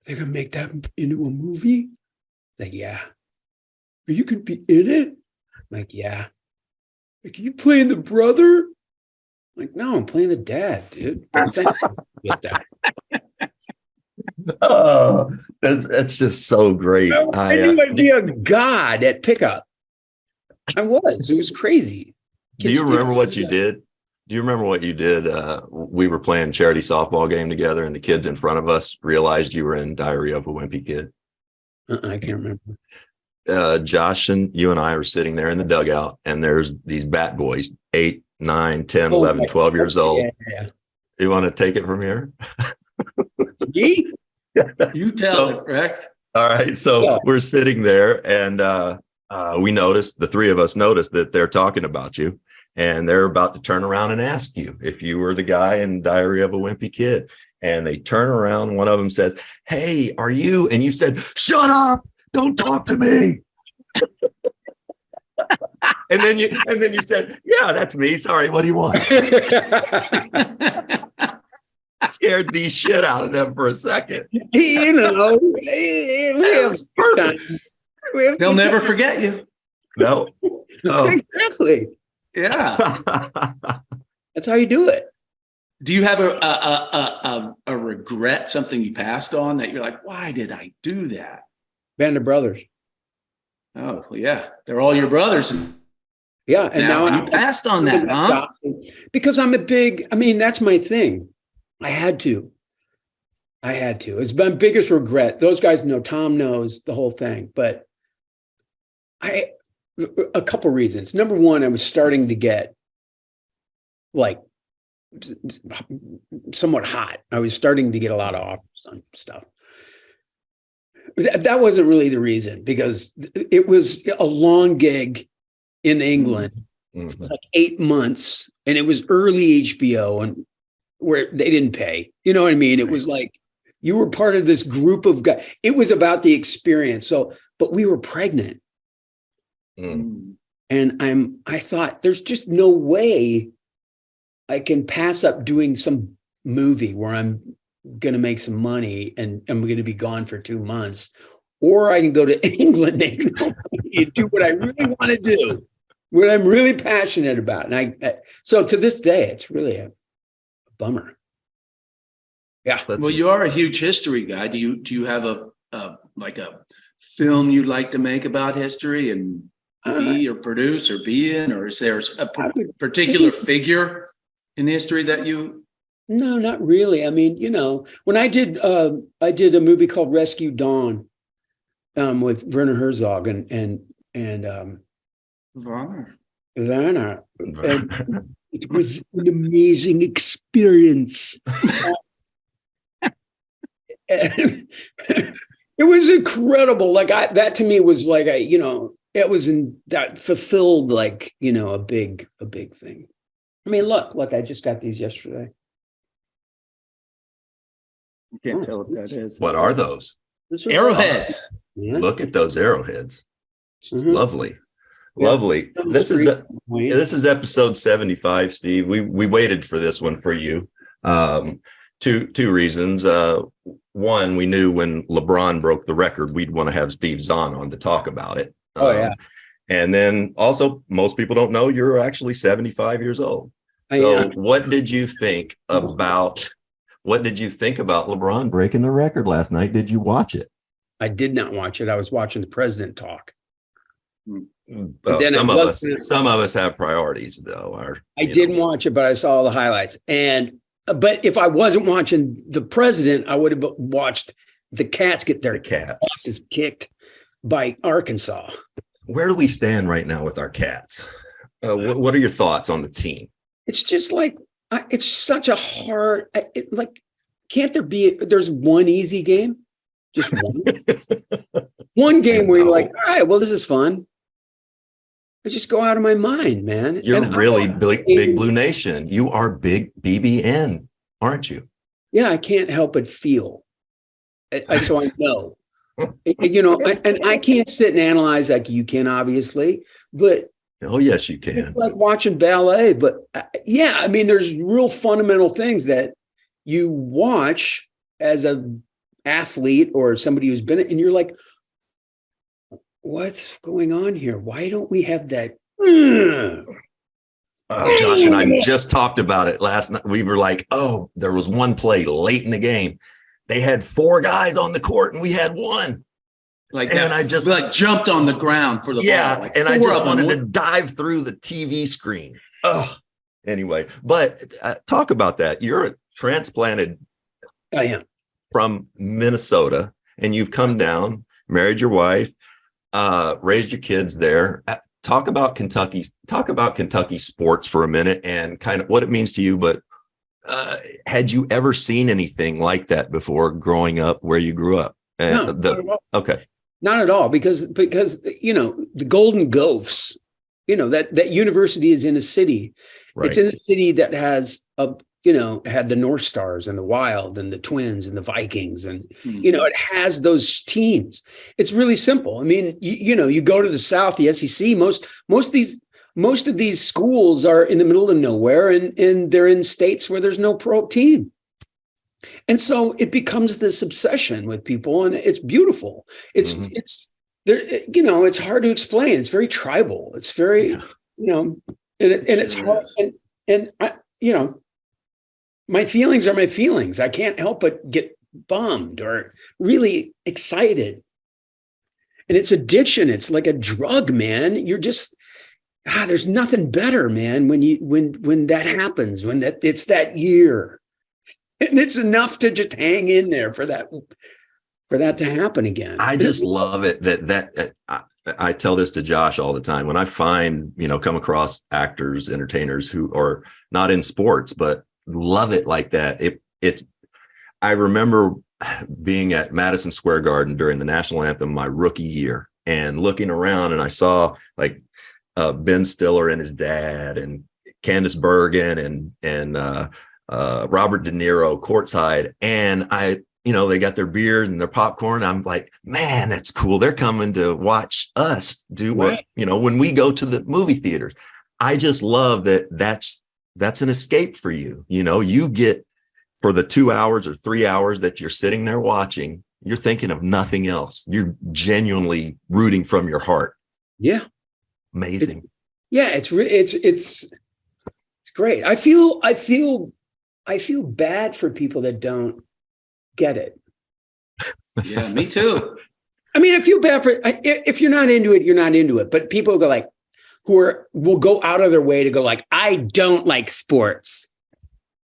they're going to make that into a movie? Like, yeah. Are you going to be in it? I'm like, yeah. Like, are you playing the brother? I'm like, no, I'm playing the dad, dude. Get that. Oh, that's just so great. I knew I'd be a god at pickup. I was. It was crazy. Do you remember what you did? Do you remember what you did? We were playing charity softball game together, and the kids in front of us realized you were in Diary of a Wimpy Kid. I can't remember. Josh and you and I were sitting there in the dugout, and there's these bat boys, 8, 9, 10, 11, 12 years old. Yeah. You want to take it from here? Me? You tell it, Rex. All right. So we're sitting there, and the 3 of us noticed that they're talking about you. And they're about to turn around and ask you if you were the guy in Diary of a Wimpy Kid. And they turn around. One of them says, hey, are you? And you said, shut up. Don't talk to me. and then you said, yeah, that's me. Sorry. What do you want? Scared the shit out of them for a second. You know, They'll never forget you. No. Oh. Exactly. Yeah. That's how you do it. Do you have a regret, something you passed on that you're like, why did I do that? Band of Brothers. Oh, well, yeah. They're all your brothers. Yeah. And now you passed on that, huh? Because that's my thing. I had to. It's my biggest regret. Those guys know, Tom knows the whole thing. But a couple reasons. Number one, I was starting to get like somewhat hot. I was starting to get a lot of offers on stuff. That wasn't really the reason, because it was a long gig in England, like 8 months, and it was early HBO, and where they didn't pay. You know what I mean? It was like you were part of this group of guys. It was about the experience. So, but we were pregnant. And I thought there's just no way I can pass up doing some movie where I'm going to make some money and I'm going to be gone for 2 months, or I can go to England and do what I really want to do, what I'm really passionate about. And so to this day, it's really a bummer. Yeah. Well, you are a huge history guy. Do you have a like a film you'd like to make about history and be or produce or be in, or is there a particular figure in history that you? No, not really. I mean, when I did a movie called Rescue Dawn with Werner Herzog and Varner. Werner. And it was an amazing experience. It was incredible. Like that to me was like it was that fulfilled like a big thing. I mean, look, I just got these yesterday. You can't tell what that is. What are those? Arrowheads. Yeah. Look at those arrowheads. Mhm. Lovely. Yeah. Lovely. This is episode 75, Steve. We waited for this one for you. Two reasons. One, we knew when LeBron broke the record, we'd want to have Steve Zahn on to talk about it. Oh, yeah. And then also, most people don't know you're actually 75 years old. So what did you think about LeBron breaking the record last night? Did you watch it? I did not watch it. I was watching the president talk. Some of us have priorities, though. I didn't watch it, but I saw all the highlights. But if I wasn't watching the president, I would have watched the Cats get their asses kicked by Arkansas. Where do we stand right now with our Cats? What are your thoughts on the team? It's just like it's such a hard. Can't there be? There's one easy game, just one. One game where you're like, all right, well, this is fun. I just go out of my mind, man. You're really big Blue Nation. You are big BBN, aren't you? Yeah, I can't help but feel. So I know. And I can't sit and analyze like you can, obviously, but oh yes, you can. It's like watching ballet, but yeah, I mean, there's real fundamental things that you watch as a athlete or somebody who's been, and you're like, what's going on here? Why don't we have that? Josh and I just talked about it last night. We were like, oh, there was one play late in the game. They had 4 guys on the court and we had 1. And I just jumped on the ground for the ball. Like and I just wanted to dive through the TV screen. Oh, anyway, but talk about that. You're a transplanted. I am from Minnesota, and you've come down, married your wife, raised your kids there. Talk about Kentucky sports for a minute and kind of what it means to you. But had you ever seen anything like that before growing up where you grew up? No, okay. Not at all, because the Golden Gophers, that university is in a city. Right. It's in a city that has had the North Stars and the Wild and the Twins and the Vikings, and it has those teams. It's really simple. I mean, you go to the South, the SEC. Most of these schools are in the middle of nowhere, and they're in states where there's no pro team. And so it becomes this obsession with people, and it's beautiful. It's there. It's hard to explain. It's very tribal. It's very, and it's hard. And I, my feelings are my feelings. I can't help but get bummed or really excited. And it's addiction. It's like a drug, man. You're just there's nothing better, man. When that happens, it's that year. And it's enough to just hang in there for that to happen again. I just love it that I tell this to Josh all the time. When I find, come across actors, entertainers who are not in sports, but love it like that. I remember being at Madison Square Garden during the national anthem my rookie year and looking around, and I saw like Ben Stiller and his dad and Candace Bergen and Robert De Niro courtside, and they got their beer and their popcorn. I'm like, man, that's cool. They're coming to watch us do what, when we go to the movie theaters. I just love that's an escape for you. You get for the 2 hours or 3 hours that you're sitting there watching, you're thinking of nothing else. You're genuinely rooting from your heart. Yeah. Amazing. It's great. I feel bad for people that don't get it. Yeah, me too. I mean, I feel bad for if you're not into it, you're not into it. But people go like, will go out of their way to go like, I don't like sports.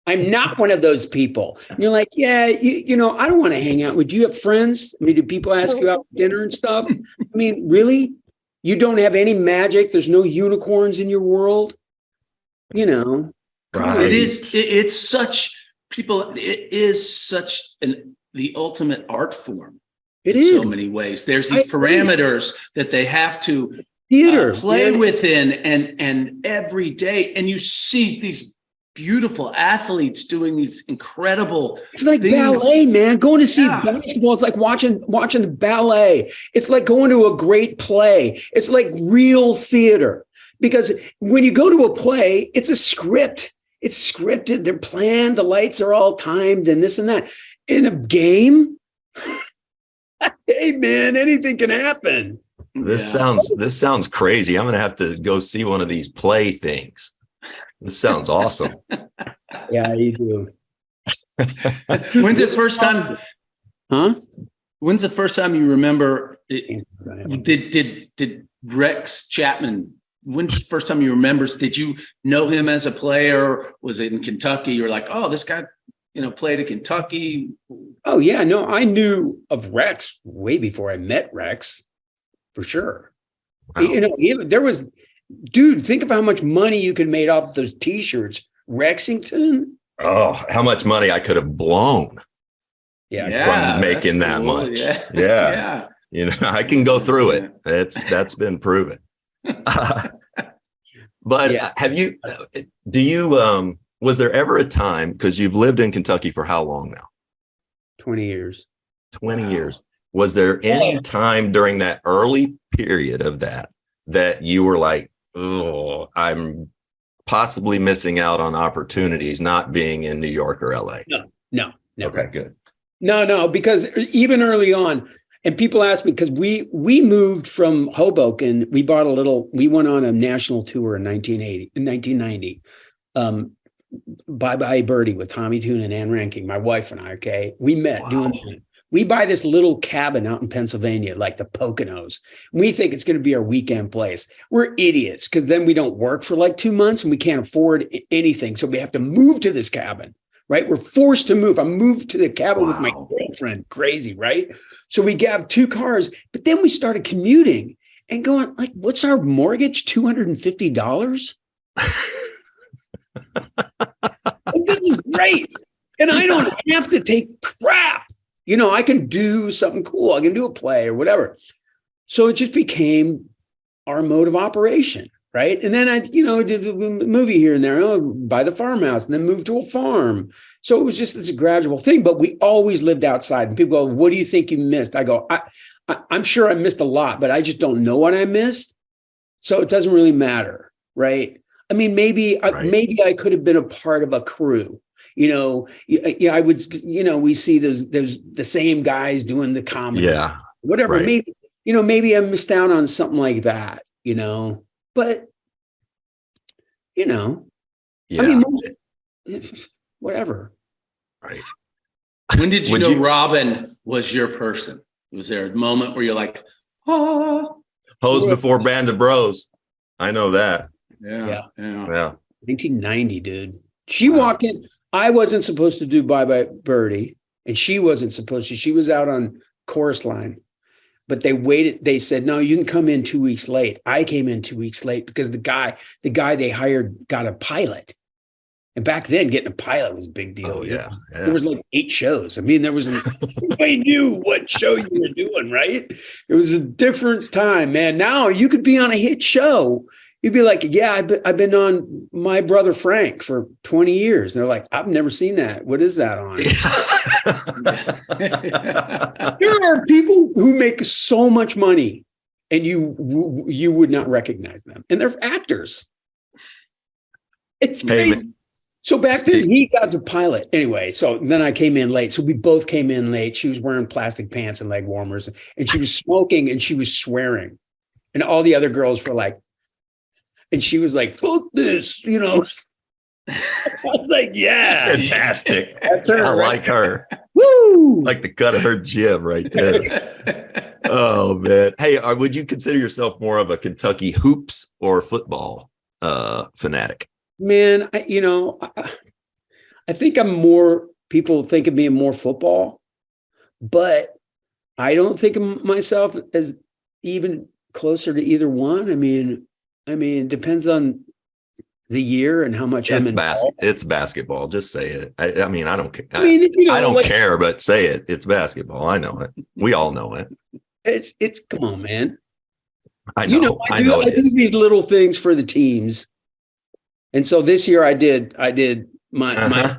I'm not one of those people. And you're like, yeah, you know, I don't want to hang out. Would you have friends? I mean, do people ask you out for dinner and stuff? I mean, really? You don't have any magic? There's no unicorns in your world? You know? Right. It's such the ultimate art form. It in is. so many ways. There's these parameters that they have to play within and every day. And you see these beautiful athletes doing these incredible It's like things. Ballet, man. Going to see basketball, it's like watching the ballet. It's like going to a great play. It's like real theater. Because when you go to a play, it's a script. It's scripted. They're planned. The lights are all timed and this and that. In a game, hey man, anything can happen. This sounds crazy. I'm gonna have to go see one of these play things. This sounds awesome. Yeah, you do. When's the first time? Huh? When's the first time you remember? Did Rex Chapman? When's the first time you remember? Did you know him as a player? Was it in Kentucky? You're like, oh, this guy, played at Kentucky. Oh yeah, no, I knew of Rex way before I met Rex, for sure. Wow. There was, dude, think of how much money you could make off those T-shirts. Lexington. Oh, how much money I could have blown. Yeah, from making that cool. much. Yeah. I can go through it. That's been proven. But was there ever a time, because you've lived in Kentucky for how long now? 20 years. 20 years. Was there any time during that early period of that you were like, oh, I'm possibly missing out on opportunities not being in New York or LA? No. Never. Okay, good. No, because even early on, and people ask me, because we moved from Hoboken, we went on a national tour in 1990. Bye Bye Birdie with Tommy Tune and Ann Ranking, my wife and I, okay? We met doing that. We buy this little cabin out in Pennsylvania, like the Poconos. We think it's going to be our weekend place. We're idiots, because then we don't work for like 2 months and we can't afford anything. So we have to move to this cabin, right? We're forced to move. I moved to the cabin with my girlfriend. Crazy, right? So we have 2 cars, but then we started commuting and going like, what's our mortgage? $250? This is great. And I don't have to take crap. I can do something cool. I can do a play or whatever. So it just became our mode of operation, right? And then I, did a movie here and there, buy the farmhouse, and then moved to a farm. So it was just this gradual thing, but we always lived outside. And people go, what do you think you missed? I go, I'm sure I missed a lot, but I just don't know what I missed. So it doesn't really matter, right? I mean, maybe I could have been a part of a crew. I would, we see those the same guys doing the comedy, whatever. Right. Maybe I missed out on something like that, but, I mean, whatever. Right. When did you know Robin was your person? Was there a moment where you're like, Hose before Band of Bros? I know that. Yeah. 1990, dude. She walked in. I wasn't supposed to do Bye Bye Birdie, and she wasn't supposed to. She was out on chorus line, but they waited. They said, no, you can come in 2 weeks late. I came in 2 weeks late because the guy they hired got a pilot. And back then, getting a pilot was a big deal. Oh, yeah. There was like 8 shows. I mean, nobody knew what show you were doing, right? It was a different time, man. Now you could be on a hit show. You'd be like, yeah, I've been on My Brother Frank for 20 years. And they're like, I've never seen that. What is that on? There are people who make so much money and you would not recognize them. And they're actors. It's crazy. So back then he got the pilot. Anyway, so then I came in late. So we both came in late. She was wearing plastic pants and leg warmers, and she was smoking and she was swearing. And all the other girls were like, and she was like, fuck this, I was like, yeah, Fantastic. that's her. I right? like her. Woo! Like the cut of her jib right there. Oh man. Hey, would you consider yourself more of a Kentucky hoops or football fanatic? Man, I think I'm more, people think of me more football, but I don't think of myself as even closer to either one. I mean, it depends on the year and how much I'm involved. It's basketball. Just say it. I mean, I don't care. I mean, I don't care, but say it. It's basketball. I know it. We all know it. It's come on, man. I know. I know I do these little things for the teams. And so this year I did my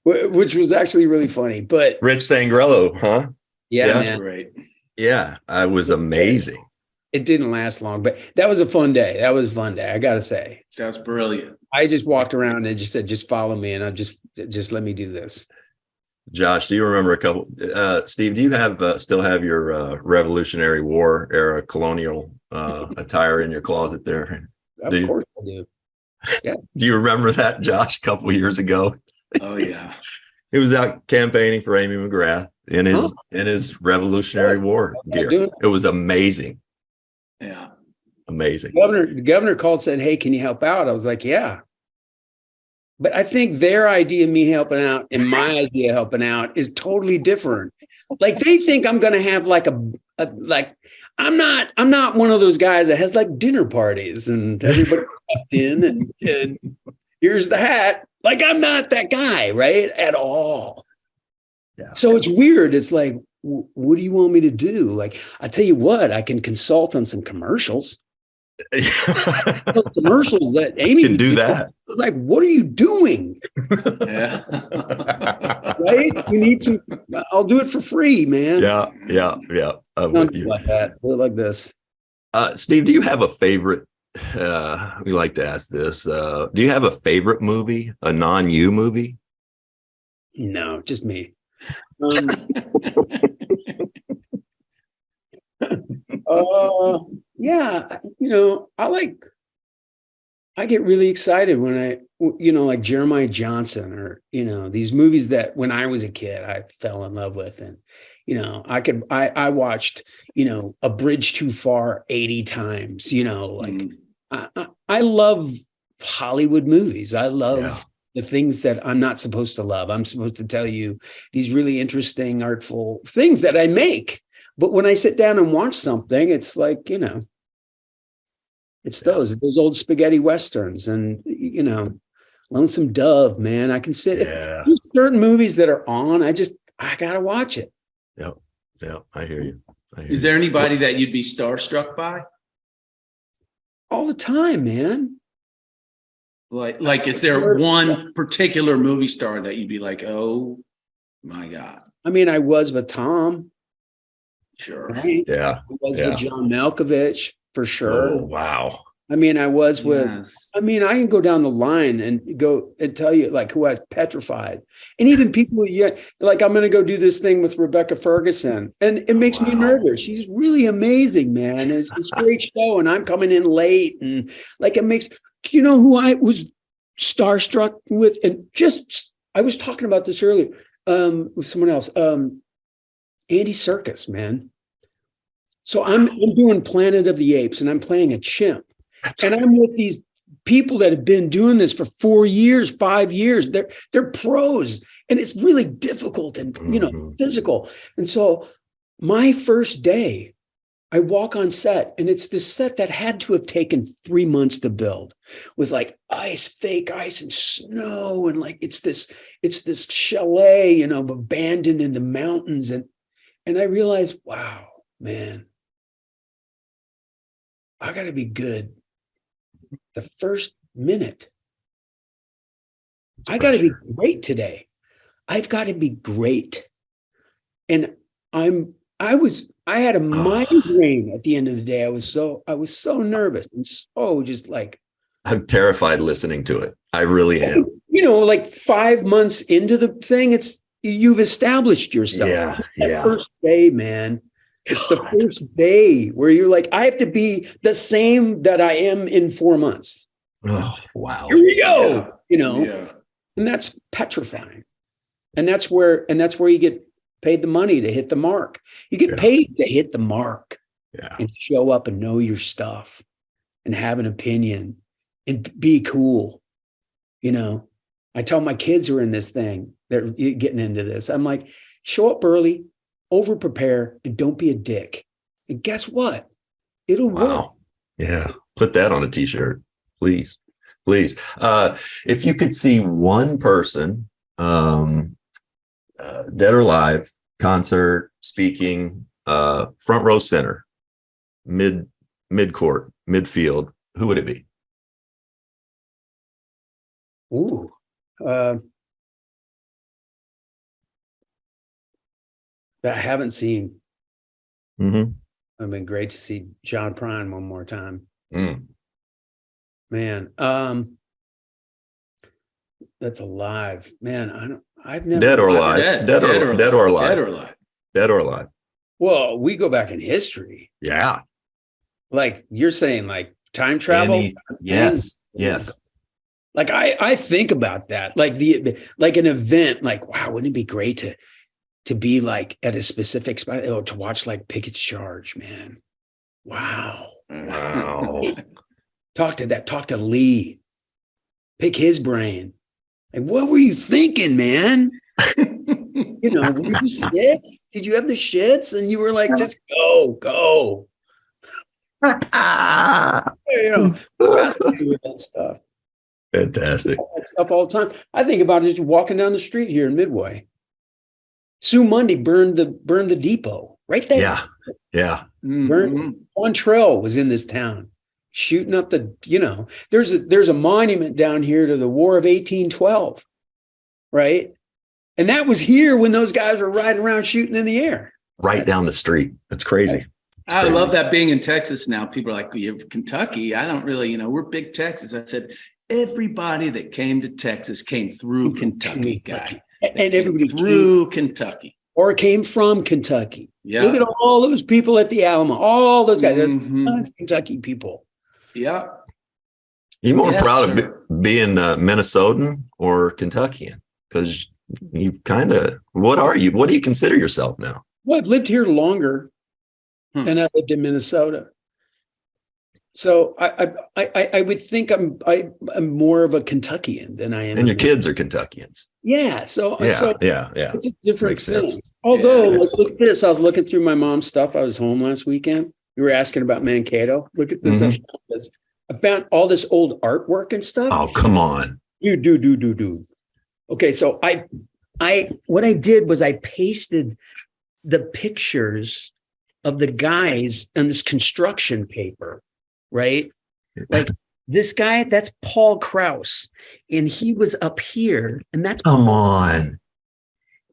which was actually really funny. But Rich Sangrello, huh? Yeah, That's man. great. Yeah, I was amazing. It didn't last long, but that was a fun day. That was a fun day, I gotta say. That's brilliant. I just walked around and just said, just follow me, and I just let me do this. Josh, do you remember a couple? Steve, do you have still have your Revolutionary War era colonial attire in your closet there? Of course I do. Yeah. Do you remember that, Josh, a couple of years ago? Oh yeah. He was out campaigning for Amy McGrath in his Revolutionary War gear. It was amazing. Yeah. Amazing. The governor called, said, "Hey, can you help out?" I was like, "Yeah." But I think their idea of me helping out and my idea of helping out is totally different. Like they think I'm going to have like I'm not one of those guys that has like dinner parties and everybody walked in and here's the hat. Like I'm not that guy, right? At all. Yeah. So it's weird. It's like, what do you want me to do? Like, I tell you what, I can consult on some commercials. Commercials that Amy can do that. I was like, what are you doing? Yeah. Right? You need some, I'll do it for free, man. Yeah. I'm Don't with do you. like that. Do it like this. Steve, do you have a favorite? We like to ask this. Do you have a favorite movie, a non-you movie? No, just me. Yeah, I get really excited when like Jeremiah Johnson or, these movies that when I was a kid, I fell in love with. And, I watched, A Bridge Too Far 80 times, I love Hollywood movies. I love the things that I'm not supposed to love. I'm supposed to tell you these really interesting, artful things that I make. But when I sit down and watch something, it's like, it's those old spaghetti Westerns and, Lonesome Dove, man. I can sit, there's certain movies that are on. I got to watch it. Yeah. I hear you. Is there anybody that you'd be starstruck by? All the time, man. Like, is there one particular movie star that you'd be like, oh my God? I mean, I was with Tom. Sure. Right? Yeah. I was with John Malkovich for sure. Oh, wow. I mean, I was with, Yes. I mean, I can go down the line and go and tell you like who I was petrified. And even people, like I'm going to go do this thing with Rebecca Ferguson. And it makes me nervous. She's really amazing, man. It's a great show. And I'm coming in late. And like, it makes, who I was starstruck with? And I was talking about this earlier with someone else. Andy Serkis, man. So I'm doing Planet of the Apes and I'm playing a chimp. And I'm with these people that have been doing this for 4 years, 5 years. They're pros, and it's really difficult and physical. And so my first day, I walk on set, and it's this set that had to have taken 3 months to build, with like fake ice and snow, and like it's this chalet, abandoned in the mountains, and I realized, wow, man, I got to be good. The first minute, I got to be great today. I've got to be great. And I had a migraine at the end of the day. I was so nervous and so just like, I'm terrified listening to it. I really am. Like 5 months into the thing, you've established yourself. Yeah. First day, man. It's the first day where you're like, I have to be the same that I am in 4 months. Oh, wow. Here we go. Yeah. You know, Yeah. and that's petrifying. And that's where you get paid the money to hit the mark. You get paid to hit the mark and show up and know your stuff and have an opinion and be cool. You know, I tell my kids who are in this thing, they're getting into this. I'm like, show up early, over prepare, and don't be a dick. And guess what? It'll work. Yeah. Put that on a t-shirt, please. Please. If you could see one person, dead or alive, concert, speaking, front row center, mid-court, midfield, who would it be? Ooh. That I haven't seen. Mm-hmm. It'd been great to see John Prine one more time. Mm. Man, that's alive. Man, I've never Dead or alive. Dead or alive. Dead or alive. Dead or alive. Well, we go back in history. Yeah. Like you're saying, like time travel. Yes. Like I think about that. Like like an event. Like, wow, wouldn't it be great to be like at a specific spot or to watch like Pickett's Charge, man. Wow. Talk to Lee. Pick his brain. Like, what were you thinking, man? You know, were you sick? Did you have the shits? And you were like, just go. You know, that stuff. Fantastic. That stuff all the time. I think about it just walking down the street here in Midway. Sue Mundy burned the depot right there. Yeah. Quantrell was in this town shooting up there's a monument down here to the War of 1812, right? And that was here when those guys were riding around shooting in the air. Right down the street. That's crazy. Right. I love that being in Texas now. People are like, you're Kentucky. I don't really, we're big Texas. I said, everybody that came to Texas came through Kentucky, guy. And everybody through Kentucky. Or came from Kentucky. Yeah. Look at all those people at the Alamo. All those guys. Tons of Kentucky people. Yeah. You more proud of being Minnesotan or Kentuckian? Because you've kind of, what are you? What do you consider yourself now? Well, I've lived here longer than I lived in Minnesota. So I would think I'm more of a Kentuckian than I am. And your kids are Kentuckians. Yeah. So yeah. It's a different Makes thing. sense. Although, look at this. I was looking through my mom's stuff. I was home last weekend. You were asking about Mankato. Look at this. I found all this old artwork and stuff. Oh, come on. You do. Okay, so what I did was I pasted the pictures of the guys on this construction paper, right? Like this guy, that's Paul Krause, and he was up here, and that's come on.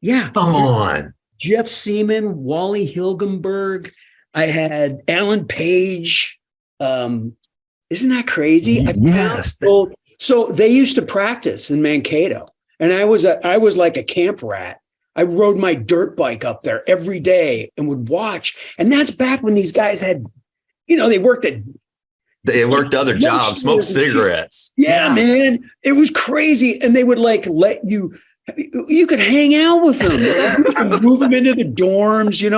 Yeah. Come on. Jeff Seaman, Wally Hilgenberg. I had Alan Page. Isn't that crazy? Yes. So they used to practice in Mankato, and I was like a camp rat. I rode my dirt bike up there every day and would watch. And that's back when these guys had, they worked other jobs, smoked cigarettes. Yeah, man. It was crazy. And they would like let you could hang out with them, move them into the dorms, it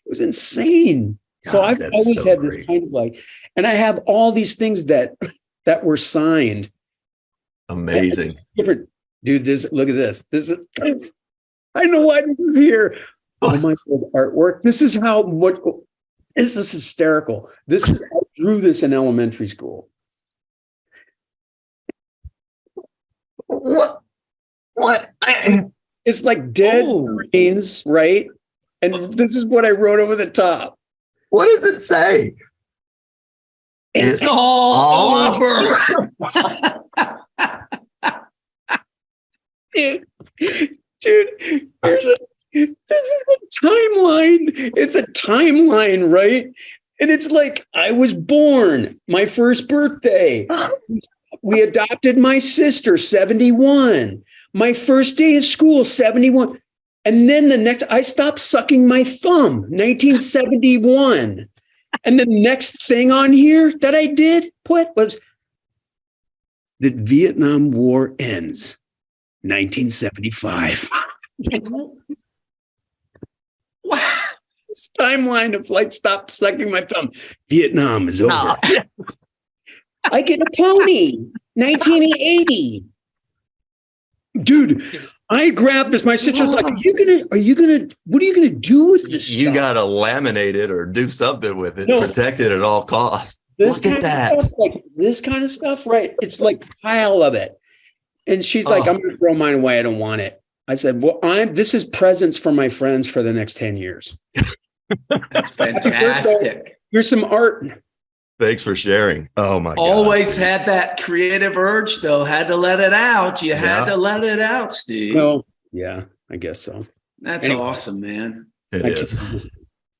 was insane. God, so I've always had this kind of like, and I have all these things that were signed. Amazing. Different, dude. Look at this. This is, I know why this is here. Oh my God, artwork. This is hysterical. I drew this in elementary school. What? It's like dead brains, right? And this is what I wrote over the top. What does it say? It's all over. Dude, this is a timeline. It's a timeline, right? And it's like, I was born, my first birthday. We adopted my sister, 71. My first day of school, 71. And then I stopped sucking my thumb, 1971. And the next thing on here that I did put was that Vietnam War ends 1975. Wow. This timeline of like, stop sucking my thumb. Vietnam is over. I get a pony. 1980. Dude, I grabbed this. My sister's like, what are you gonna do with this You stuff? gotta laminate it or do something with it, No. protect it at all costs. This Look at kind of that. stuff, like this kind of stuff, right? It's like pile of it. And she's like, Oh. I'm gonna throw mine away. I don't want it. I said, well, this is presents for my friends for the next 10 years. That's fantastic. Here's some art. Thanks for sharing. Oh my God. Always had that creative urge, though. Had to let it out. You had to let it out, Steve. No, yeah, I guess so. That's Anyway. awesome, man. It I is. can't-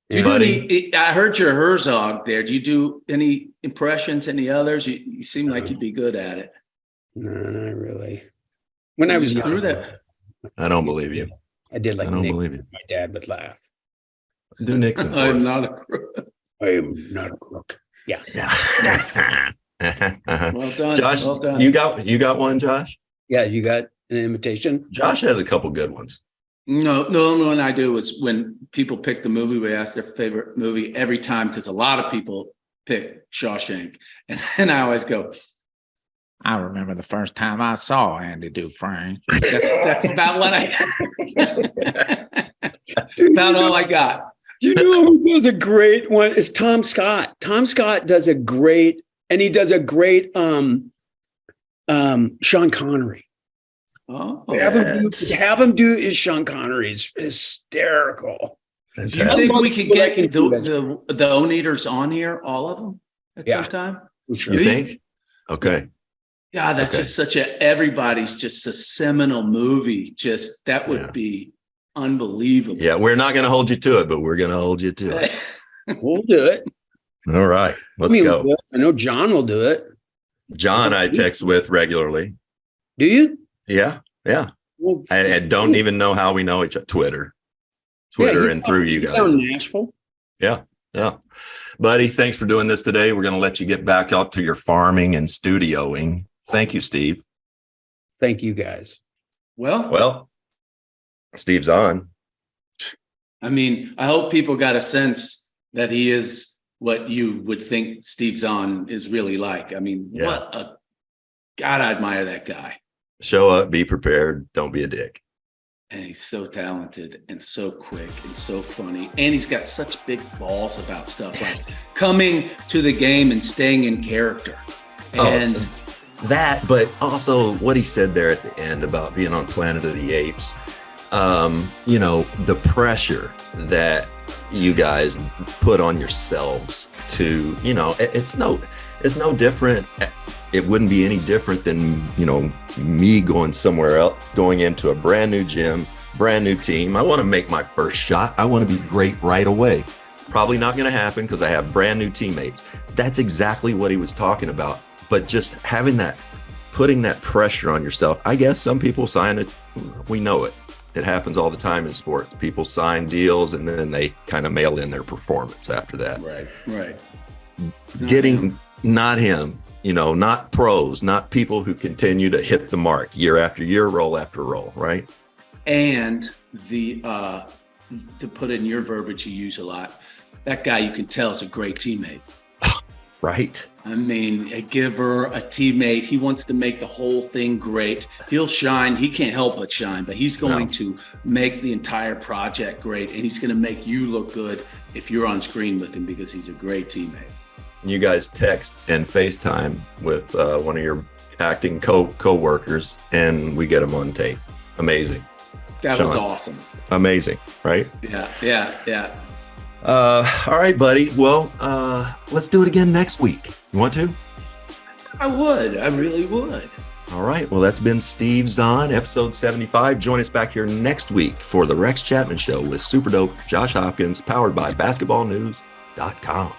Do you do Buddy. I heard your Herzog there. Do you do any impressions, any others? You seem like you'd be good at it. No, not really. When I You was just young, threw that. I don't believe you. I did like I don't Nick. believe you. My dad would laugh. Do Nixon. for I'm us. not a crook. I am not a crook. Yeah. Yeah. Well done. Josh, well done. you got one, Josh? Yeah, you got an invitation? Josh has a couple good ones. No, the only one I do is when people pick the movie, we ask their favorite movie every time because a lot of people pick Shawshank. And then I always go, I remember the first time I saw Andy Dufresne. That's about what that's about all I got. You know who does a great one? It's Tom Scott. Tom Scott does a great, and he does a great Sean Connery. Oh, Have him do is Sean Connery's hysterical. do you Fantastic. think we could get Like the Own Eaters on here, all of them, at Yeah. some time? For sure. You think? Okay. Yeah, that's Okay. just everybody's just a seminal movie. Just that would Yeah. be unbelievable. Yeah, we're not going to hold you to it, but we're going to hold you to it. We'll do it. All right. Let's we'll go. do it. I know John will do it. John, I text with regularly. Do you? Yeah. Yeah. Well, I don't even know how we know each other. Twitter he's and through you he's guys. down in Nashville. Yeah. Buddy, thanks for doing this today. We're going to let you get back out to your farming and studioing. Thank you, Steve. Thank you guys. Well, Steve's on. I mean, I hope people got a sense that he is what you would think Steve Zahn is really like. I mean, Yeah. what a God, I admire that guy. Show up, be prepared, don't be a dick. And he's so talented and so quick and so funny. And he's got such big balls about stuff like coming to the game and staying in character. And That, but also what he said there at the end about being on Planet of the Apes, the pressure that you guys put on yourselves to, it's no different. It wouldn't be any different than, me going somewhere else, going into a brand new gym, brand new team. I want to make my first shot. I want to be great right away. Probably not going to happen because I have brand new teammates. That's exactly what he was talking about. But just putting that pressure on yourself. I guess some people sign it. We know it. It happens all the time in sports. People sign deals and then they kind of mail in their performance after that. right. Not him, not pros, not people who continue to hit the mark year after year, roll after roll, right? And to put in your verbiage you use a lot, that guy you can tell is a great teammate. Right. I mean, a giver, a teammate. He wants to make the whole thing great. He'll shine. He can't help but shine, but he's going to make the entire project great. And he's going to make you look good if you're on screen with him because he's a great teammate. You guys text and FaceTime with one of your acting co-workers and we get them on tape. Amazing. That Sean. was awesome. Amazing. Right. Yeah. All right, buddy. Well, let's do it again next week. You want to? I really would. All right. Well, that's been Steve Zahn, episode 75. Join us back here next week for the Rex Chapman Show with Super Dope Josh Hopkins, powered by basketballnews.com.